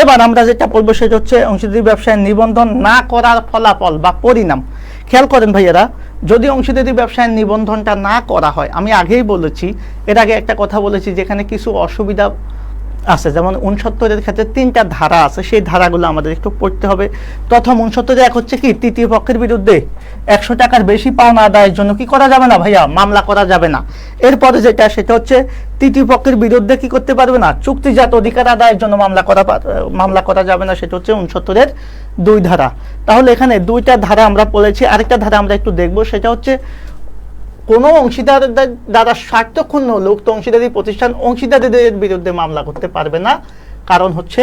এবার আমরা যেটা পড়বো সেটা হচ্ছে অংশীদারি ব্যবসায় নিবন্ধন না করার ফলাফল বা পরিণাম। খেয়াল করেন ভাইয়েরা, যদি অংশীদারি ব্যবসায় নিবন্ধনটা না করা হয়, আমি আগেই বলেছি, এর আগে একটা কথা বলেছি, যেখানে কিছু অসুবিধা আছে, যেমন 69-এর ক্ষেত্রে 3টা ধারা আছে, সেই ধারাগুলো আমাদের একটু পড়তে হবে। প্রথম 69-এ এক হচ্ছে কি, তৃতীয় পক্ষের বিরুদ্ধে 100 টাকার বেশি পাওনা আদায়ের জন্য কি করা যাবে না ভাইয়া, মামলা করা যাবে না। এরপরে যেটা সেটা হচ্ছে তৃতীয় পক্ষের বিরুদ্ধে কি করতে পারবে না, চুক্তিজাত অধিকার আদায়ের জন্য মামলা করা যাবে না, সেটা হচ্ছে 69-এর 2 ধারা। তাহলে এখানে 2টা ধারা আমরা পড়েছি। আরেকটা ধারা আমরা একটু দেখব, সেটা হচ্ছে কোনো অংশীদার দ্বারা স্বার্থক্ষুণ্ণ হলে উক্ত অংশীদারি প্রতিষ্ঠান অংশীদারদের বিরুদ্ধে মামলা করতে পারবে না, কারণ হচ্ছে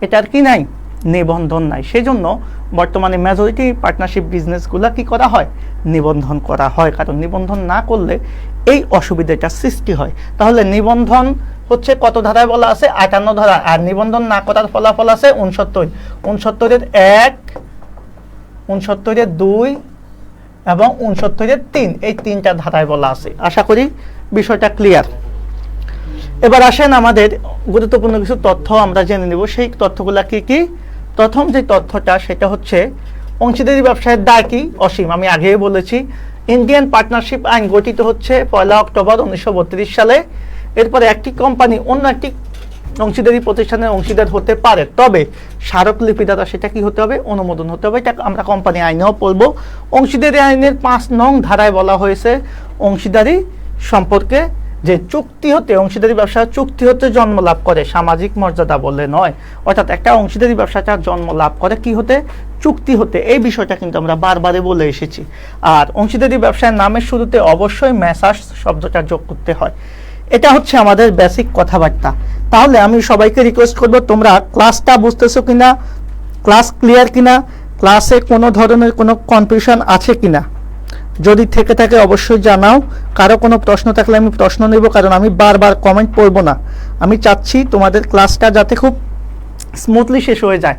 এটার কি নাই, নিবন্ধন নাই। সেই জন্য বর্তমানে মেজরিটি পার্টনারশিপ বিজনেসগুলো কি করা হয়, নিবন্ধন করা হয়, কারণ নিবন্ধন না করলে এই অসুবিধাটা সৃষ্টি হয়। তাহলে নিবন্ধন হচ্ছে কত ধারায় বলা আছে, 58 ধারা, আর নিবন্ধন না করার ফলাফল আছে 69, 69-এর 1, 69-এর 2 এবং 69-এর 3, এই 3টা ধারায় বলা আছে। আশা করি বিষয়টা ক্লিয়ার। এবার আসেন আমাদের গুরুত্বপূর্ণ কিছু তথ্য আমরা জেনে নেব। সেই তথ্যগুলা কি কি? প্রথম যে তথ্যটা সেটা হচ্ছে অংশীদারি ব্যবসায়ের দায় কি, অসীম। আমি আগেই বলেছি, ইন্ডিয়ান পার্টনারশিপ আইন গঠিত হচ্ছে 1 অক্টোবর 1932 সালে। এরপরে একটি কোম্পানি অন্য একটি অংশীদারি প্রতিষ্ঠানের অংশীদার হতে পারে, তবে স্মারকলিপি দ্বারা সেটা কি হতে হবে, অনুমোদন হতে হবে। এটা আমরা কোম্পানি আইনেও পড়বো। অংশীদারি আইনের 5 নং ধারায় বলা হয়েছে অংশীদারি সম্পর্কে যে চুক্তি হতে, অংশীদারি ব্যবসা চুক্তি হতে জন্ম লাভ করে, সামাজিক মর্যাদা বলে নয়। অর্থাৎ একটা অংশীদারি ব্যবসাটা জন্ম লাভ করে কি হতে, চুক্তি হতে। এই বিষয়টা কিন্তু আমরা বারবারে বলে এসেছি। আর অংশীদারি ব্যবসার নামের শুরুতে অবশ্যই মেসার্স শব্দটা যোগ করতে হয়। এটা হচ্ছে আমাদের বেসিক কথাবার্তা। তাহলে আমি সবাইকে রিকোয়েস্ট করব, তোমরা ক্লাসটা বুঝতেছো কিনা, ক্লাস ক্লিয়ার কিনা, ক্লাসে কোনো ধরনের কোনো কনফিউশন আছে কিনা, যদি থেকে থাকে অবশ্যই জানাও। কারো কোনো প্রশ্ন থাকলে আমি প্রশ্ন নেব, কারণ আমি বারবার কমেন্ট পড়ব না। আমি চাচ্ছি তোমাদের ক্লাসটা যাতে খুব স্মুথলি শেষ হয়ে যায়।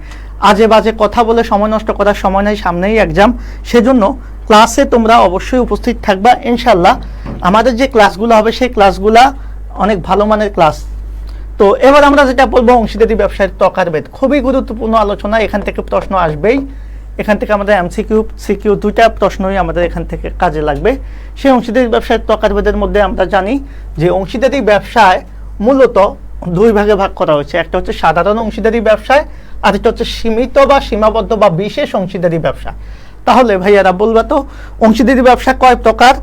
আজে বাজে কথা বলে সময় নষ্ট করার সময় নেই, সামনেই এক্সাম। সেজন্য ক্লাসে তোমরা অবশ্যই উপস্থিত থাকবা ইনশাল্লাহ। আমাদের যে ক্লাসগুলো হবে সেই ক্লাসগুলা অনেক ভালো মানের ক্লাস। তো এবার আমরা যেটা বলবো, অংশীদারি ব্যবসায়ের প্রকারভেদ, খুবই গুরুত্বপূর্ণ আলোচনা। এখান থেকে প্রশ্ন আসবেই, এখান থেকে আমাদের MCQ CQ 2টা প্রশ্নই আমাদের এখান থেকে কাজে লাগবে। সেই অংশীদারি ব্যবসায়ের প্রকারভেদের মধ্যে আমরা জানি যে অংশীদারি ব্যবসায় মূলত 2 ভাগে ভাগ করা হয়েছে। একটা হচ্ছে সাধারণ অংশীদারি ব্যবসায়, আর একটা হচ্ছে সীমিত বা সীমাবদ্ধ বা বিশেষ অংশীদারি ব্যবসা। তাহলে ভাইয়ারা বলবা তো, অংশীদারি ব্যবসা কয় প্রকার?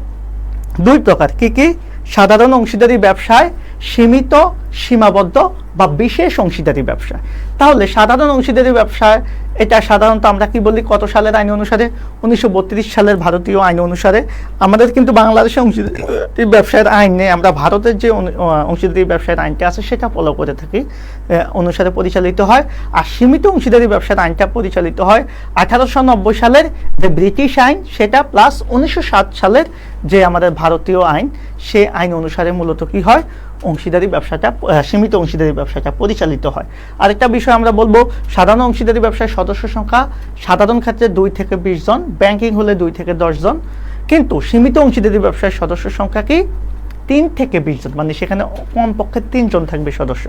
2 প্রকার। কি কি? সাধারণ অংশীদারি ব্যবসায়, সীমিত, সীমাবদ্ধ বা বিশেষ অংশীদারি ব্যবসা। তাহলে সাধারণ অংশীদারি ব্যবসায় এটা সাধারণত আমরা কি বলি, কত সালের আইন অনুসারে? 1932 সালের ভারতীয় আইন অনুসারে। আমাদের কিন্তু বাংলাদেশে অংশীদারি ব্যবসায়ের আইন নেই, আমরা ভারতের যে অংশীদারি ব্যবসায়ের আইনটা আছে সেটা ফলো করে থাকি, অনুসারে পরিচালিত হয়। আর সীমিত অংশীদারি ব্যবসার আইনটা পরিচালিত হয় 1890 সালের যে ব্রিটিশ আইন সেটা, প্লাস 1907 সালের যে আমাদের ভারতীয় আইন, সেই আইন অনুসারে মূলত কি হয়, অংশীদারি ব্যবসাটা, সীমিত অংশীদারি ব্যবসাটা পরিচালিত হয়। আরেকটা বিষয় আমরা বলবো, সাধারণ অংশীদারি ব্যবসায় সদস্য সংখ্যা সাধারণ ক্ষেত্রে 2 থেকে 20 জন, ব্যাংকিং হলে 2 থেকে 10 জন। কিন্তু সীমিত অংশীদারি ব্যবসায় সদস্য সংখ্যা কি, 3 থেকে 20 জন, মানে সেখানে কমপক্ষে 3 জন থাকবে সদস্য।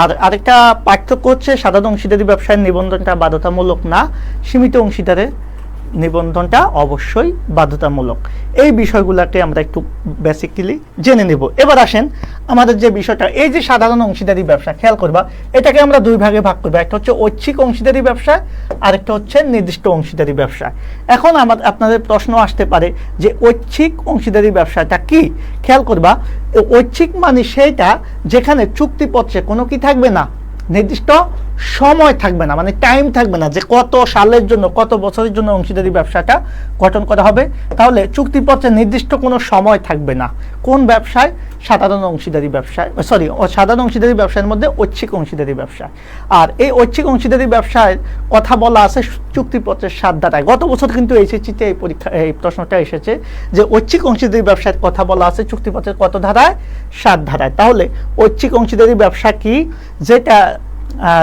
আর আরেকটা পার্থক্য হচ্ছে, সাধারণ অংশীদারি ব্যবসায় নিবন্ধনটা বাধ্যতামূলক না, সীমিত অংশীদারের নিবন্ধনটা অবশ্যই বাধ্যতামূলক। এই বিষয়গুলোকে আমরা একটু বেসিক্যালি জেনে নেব। এবার আসেন আমাদের যে বিষয়টা, এই যে সাধারণ অংশীদারি ব্যবসা, খেয়াল করবা এটাকে আমরা 2 ভাগে ভাগ করবো। একটা হচ্ছে ঐচ্ছিক অংশীদারি ব্যবসা, আর একটা হচ্ছে নির্দিষ্ট অংশীদারি ব্যবসা। এখন আপনাদের প্রশ্ন আসতে পারে যে ঐচ্ছিক অংশীদারি ব্যবসাটা কি? খেয়াল করবা, ঐচ্ছিক মানে সেইটা যেখানে চুক্তিপত্রে কোনো কি থাকবে না, নির্দিষ্ট সময় থাকবে না, মানে টাইম থাকবে না যে কত সালের জন্য, কত বছরের জন্য অংশীদারি ব্যবসাটা গঠন করা হবে। তাহলে চুক্তিপত্রে নির্দিষ্ট কোনো সময় থাকবে না। কোন ব্যবসায়? সাধারণ অংশীদারি ব্যবসায়, সাধারণ অংশীদারি ব্যবসায়ের মধ্যে ঐচ্ছিক অংশীদারি ব্যবসা। আর এই ঐচ্ছিক অংশীদারি ব্যবসায় কথা বলা আছে চুক্তিপত্রের 7 ধারায়। গত বছর কিন্তু এইচএসসিতে এই প্রশ্নটা এসেছে যে ঐচ্ছিক অংশীদারি ব্যবসায় কথা বলা আছে চুক্তিপত্রের কত ধারায়? 7 ধারায়। তাহলে ঐচ্ছিক অংশীদারি ব্যবসা কি, যেটা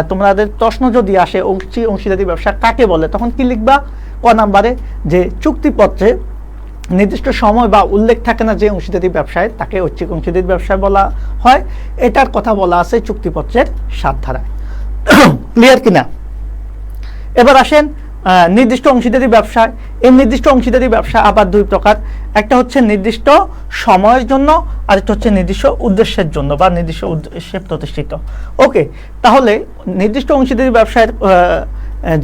তোমাদের প্রশ্ন যদি আসে ঐচ্ছিক অংশীদারি ব্যবসা কাকে বলে, তখন কি লিখবা? ক নাম্বারে যে চুক্তিপত্রে নির্দিষ্ট সময় বা উল্লেখ থাকে না যে অংশীদারি ব্যবসায়, তাকে ঐচ্ছিক অংশীদারি ব্যবসায় বলা হয়। এটার কথা বলা আছে চুক্তিপত্রের 7 ধারায়। ক্লিয়ার কিনা? এবার আসেন নির্দিষ্ট অংশীদারি ব্যবসায়। এই নির্দিষ্ট অংশীদারি ব্যবসা আবার 2 প্রকার। একটা হচ্ছে নির্দিষ্ট সময়ের জন্য, আর একটা হচ্ছে নির্দিষ্ট উদ্দেশ্যের জন্য বা নির্দিষ্ট উদ্দেশ্যে প্রতিষ্ঠিত। ওকে, তাহলে নির্দিষ্ট অংশীদারি ব্যবসায়ের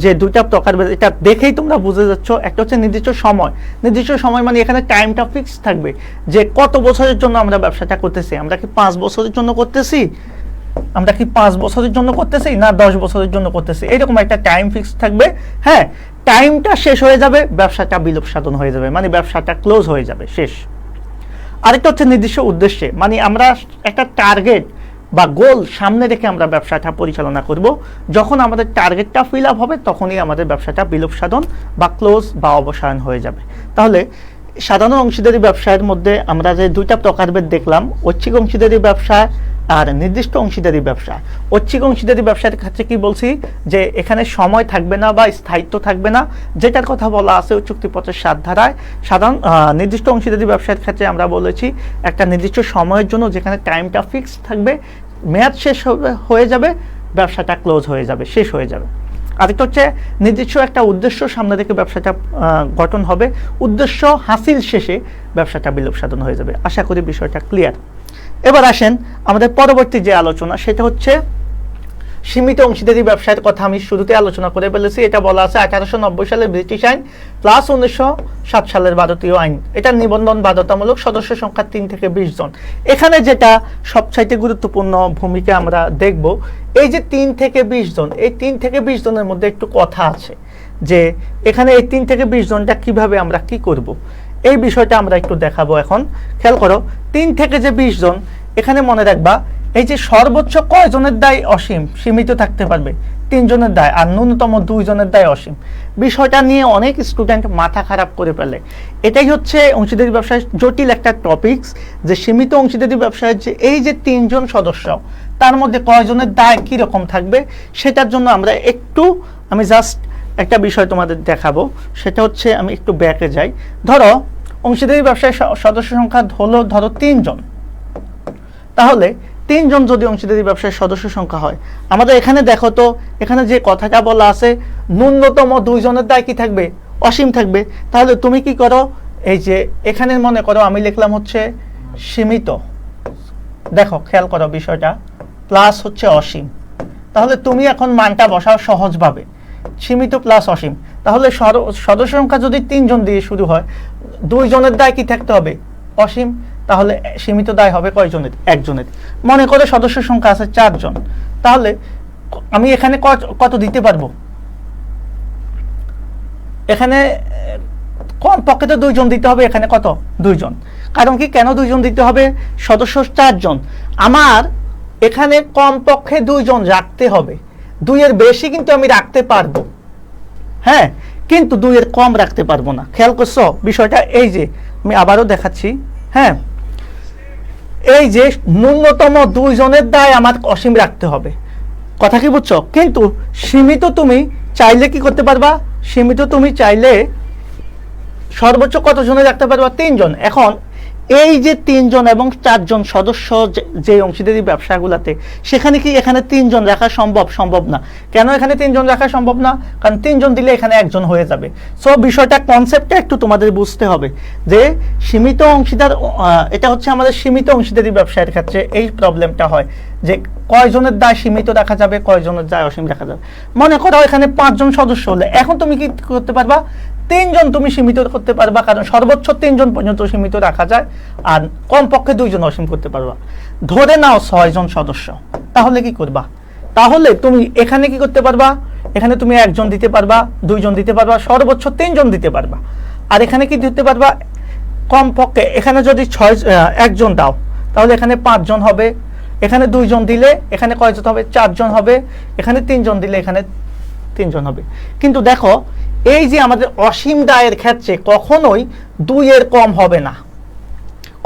যে 2টা প্রকার, এটা দেখেই তোমরা বুঝে যাচ্ছ। একটা হচ্ছে নির্দিষ্ট সময়। নির্দিষ্ট সময় মানে এখানে টাইমটা ফিক্স থাকবে যে কত বছরের জন্য আমরা ব্যবসাটা করতেছি। আমরা কি 5 বছরের জন্য করতেছি, আমরা কি 5 বছরের জন্য করতেছি না 10 বছরের জন্য করতেছি, এরকম একটা টাইম ফিক্স থাকবে। হ্যাঁ, টাইমটা শেষ হয়ে যাবে, ব্যবসাটা বিলোপ সাধন হয়ে যাবে, মানে ব্যবসাটা ক্লোজ হয়ে যাবে, শেষ। আরেকটা হচ্ছে নির্দিষ্ট উদ্দেশ্যে, মানে আমরা একটা টার্গেট বা গোল সামনে রেখে আমরা ব্যবসাটা পরিচালনা করব। যখন আমাদের টার্গেটটা ফিল আপ হবে তখনই আমাদের ব্যবসাটা বিলোপ সাধন বা ক্লোজ বা অবসায়ন হয়ে যাবে। তাহলে সাধারণ অংশীদারি ব্যবসায়ের মধ্যে আমরা যে 2টা প্রকারভেদ দেখলাম, ঐচ্ছিক অংশীদারি ব্যবসা আর নির্দিষ্ট অংশীদারি ব্যবসা। ঐচ্ছিক অংশীদারি ব্যবসার ক্ষেত্রে কি বলছি যে এখানে সময় থাকবে না বা স্থায়িত্ব থাকবে না, যেটার কথা বলা আছে চুক্তিপত্রের 7 ধারায়। সাধারণ নির্দিষ্ট অংশীদারি ব্যবসার ক্ষেত্রে আমরা বলেছি একটা নির্দিষ্ট সময়ের জন্য, যেখানে টাইমটা ফিক্স থাকবে, মেয়াদ শেষ হয়ে যাবে, ব্যবসাটা ক্লোজ হয়ে যাবে, শেষ হয়ে যাবে। আরেকটা হচ্ছে নির্দিষ্ট একটা উদ্দেশ্য সামনে রেখে ব্যবসাটা গঠন হবে, উদ্দেশ্য হাসিল শেষে ব্যবসাটা বিলোপ সাধন হয়ে যাবে। আশা করি বিষয়টা ক্লিয়ার। এবার আসেন আমাদের পরবর্তী যে আলোচনা, সেটা হচ্ছে সীমিত অংশীদারি ব্যবসায়ের কথা আমি শুরুতে আলোচনা করে ফেলেছি। এটা বলা আছে 1890 সালের ব্রিটিশ আইন প্লাস 1907 সালের ভারতীয় আইন। এটার নিবন্ধন বাধ্যতামূলক, সদস্য সংখ্যা 3 থেকে 20 জন। এখানে যেটা সবচাইতে গুরুত্বপূর্ণ ভূমিকা আমরা দেখব, এই যে 3 থেকে 20 জন, এই 3 থেকে 20 জনের মধ্যে একটু কথা আছে যে এখানে এই 3 থেকে 20 জনটা কিভাবে আমরা কি করব, এই বিষয়টা আমরা একটু দেখাবো। এখন খেয়াল করো, 3 থেকে যে 20 জন, এখানে মনে রাখবা এই যে সর্বোচ্চ কয়জনের দায় অসীম, সীমিত থাকতে পারবে 3 জনের দায়, আর ন্যূনতম 2 জনের দায় অসীম। বিষয়টা নিয়ে অনেক স্টুডেন্ট মাথা খারাপ করে ফেলে। এটাই হচ্ছে অংশীদারি ব্যবসায় জটিল একটা টপিকস, যে সীমিত অংশীদারি ব্যবসায় যে এই যে 3 জন সদস্য, তার মধ্যে কয়জনের দায় কীরকম থাকবে, সেটার জন্য আমরা একটু, আমি জাস্ট একটা বিষয় তোমাদের দেখাবো। সেটা হচ্ছে, আমি একটু ব্যাকে যাই। ধরো অংশীদারি ব্যবসায় সদস্য সংখ্যা হলো ধরো 3 জন। তাহলে 3 জন যদি অংশীদারি ব্যবসায় সদস্য সংখ্যা হয়, আমাদের এখানে দেখো তো, এখানে যে কথাটা বলা আছে ন্যূনতম 2 জনের দায় কি থাকবে, অসীম থাকবে। তাহলে তুমি কি করো, এই যে এখানে মনে করো আমি লিখলাম হচ্ছে সীমিত, দেখো খেয়াল করো বিষয়টা, প্লাস হচ্ছে অসীম। তাহলে তুমি এখন মানটা বসাও সহজভাবে, সীমিত প্লাস অসীম। তাহলে সদস্য সংখ্যা যদি 3 জন দিয়ে শুরু হয়, 2 জনের দায় কি থাকতে হবে, অসীম। তাহলে সীমিত দায় হবে কয়জনের, 1 জনের। মনে করে সদস্য সংখ্যা আছে 4 জন, তাহলে আমি এখানে কত দিতে পারবো, এখানে কম পক্ষে তো 2 জন দিতে হবে, এখানে কত, 2 জন। কারণ কি, কেন 2 জন দিতে হবে, সদস্য 4 জন, আমার এখানে কম পক্ষে 2 জন রাখতে হবে। 2 এর বেশি কিন্তু আমি রাখতে পারবো, হ্যাঁ, কিন্তু 2 এর কম রাখতে পারবো না। খেয়াল করছো বিষয়টা? এই যে আমি আবারও দেখাচ্ছি, হ্যাঁ, এই যে ন্যূনতম 2 জনের দায় আমার অসীম রাখতে হবে, কথা কি বুঝছো? কিন্তু সীমিত তুমি চাইলে কি করতে পারবা, সীমিত তুমি চাইলে সর্বোচ্চ কত জনের রাখতে পারবা, 3 জন। এখন এই যে 3 জন এবং 4 জন সদস্য যে অংশীদারি ব্যবসাগুলোতে, সেখানে কি এখানে 3 জন রাখা সম্ভব না। কেন এখানে 3 জন রাখা সম্ভব না? কারণ 3 জন দিলে এখানে 1 জন হয়ে যাবে। সো বিষয়টা, কনসেপ্টটা একটু তোমাদের বুঝতে হবে যে সীমিত অংশীদার, এটা হচ্ছে আমাদের সীমিত অংশীদারি ব্যবসায়ের ক্ষেত্রে এই প্রবলেমটা হয় যে কয়জনের দায় সীমিত রাখা যাবে, কয়জনের দায় অসীম রাখা যাবে। মনে করো এখানে 5 জন সদস্য হলে, এখন তুমি কি করতে পারবা, 3 জন তুমি সীমিত করতে পারবা, কারণ সর্বোচ্চ 3 জন পর্যন্ত সীমিত রাখা যায়, আর কমপক্ষে 2 জন অসীম করতে পারবা। ধরে নাও 6 জন সদস্য, তাহলে কি করবা, তাহলে তুমি এখানে কি করতে পারবা, এখানে তুমি 1 জন দিতে পারবা, 2 জন দিতে পারবা, সর্বোচ্চ 3 জন দিতে পারবা। আর এখানে কি দিতে পারবা, কমপক্ষে এখানে যদি 1 জন দাও, তাহলে এখানে 5 জন হবে, এখানে 2 জন দিলে এখানে কয়জন হবে, 4 জন হবে, এখানে 3 জন দিলে এখানে 3 জন হবে। কিন্তু দেখো এই যে আমাদের অসীম দায়ের ক্ষেত্রে কখনোই 2 এর কম হবে না,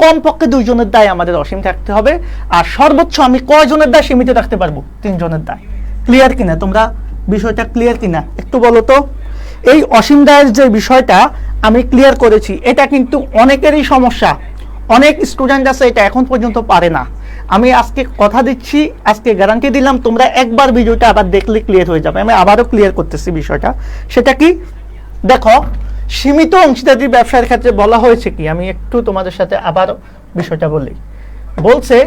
কমপক্ষে 2 জনের দায় আমাদের অসীম থাকতে হবে। আর সর্বোচ্চ আমি কয়জনের দায় সীমিত রাখতে পারবো, 3 জনের দায়। ক্লিয়ার কিনা, তোমরা বিষয়টা ক্লিয়ার কিনা একটু বলো তো। এই অসীম দায়ের যে বিষয়টা আমি ক্লিয়ার করেছি, এটা কিন্তু অনেকেরই সমস্যা, অনেক স্টুডেন্ট আছে এটা এখন পর্যন্ত পারে না। আমি আজকে কথা দিচ্ছি, আজকে গ্যারান্টি দিলাম, তোমরা একবার ভিডিওটা আবার দেখলে ক্লিয়ার হয়ে যাবে। আমি আবারও ক্লিয়ার করতেছি বিষয়টা। সেটা কি, দেখো সীমিত অংশীদারি ব্যবসার ক্ষেত্রে বলা হয়েছে কি, আমি একটু তোমাদের সাথে আবার বিষয়টা বলি। বলছে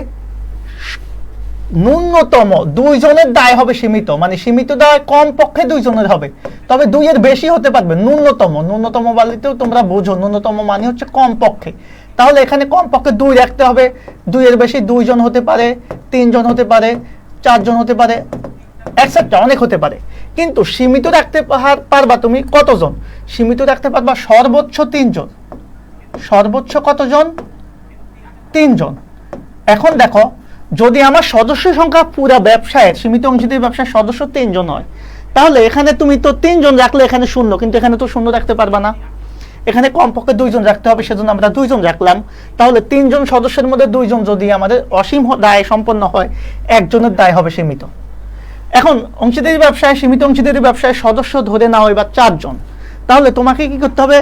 ন্যূনতম 2 জনের দায় হবে সীমিত, মানে সীমিত দায় কমপক্ষে 2 জনের হবে, তবে 2 এর বেশি হতে পারবে। ন্যূনতম বলতেও তোমরা বোঝো, ন্যূনতম মানে হচ্ছে কমপক্ষে। তাহলে এখানে কমপক্ষে 2 রাখতে হবে, 2 এর বেশি 2 জন হতে পারে, 3 জন হতে পারে, 4 জন হতে পারে, এটসেট্রা, অনেক হতে পারে। কিন্তু সীমিত রাখতে পারবা তুমি কতজন, সীমিত রাখতে পারবা সর্বোচ্চ 3 জন। সর্বোচ্চ কতজন, 3 জন। এখন দেখো যদি আমার সদস্য সংখ্যা পুরা ব্যবসায়ের, সীমিত অংশীদারি ব্যবসার সদস্য 3 জন হয়, তাহলে এখানে তুমি তো 3 জন রাখলে এখানে শূন্য, কিন্তু এখানে তো শূন্য রাখতে পারবা না, এখানে কমপক্ষে 2 জন রাখতে হবে, সেজন্য আমরা 2 জন রাখলাম। তাহলে 3 জন সদস্যের মধ্যে 2 জন যদি আমাদের অসীম দায় সম্পন্ন হয়, একজনের দায় হবে সীমিত। এখন অংশীদারি ব্যবসায়, সীমিত অংশীদারি ব্যবসায় সদস্য ধরে নাও এবার 4 জন, তাহলে তোমাকে কি করতে হবে,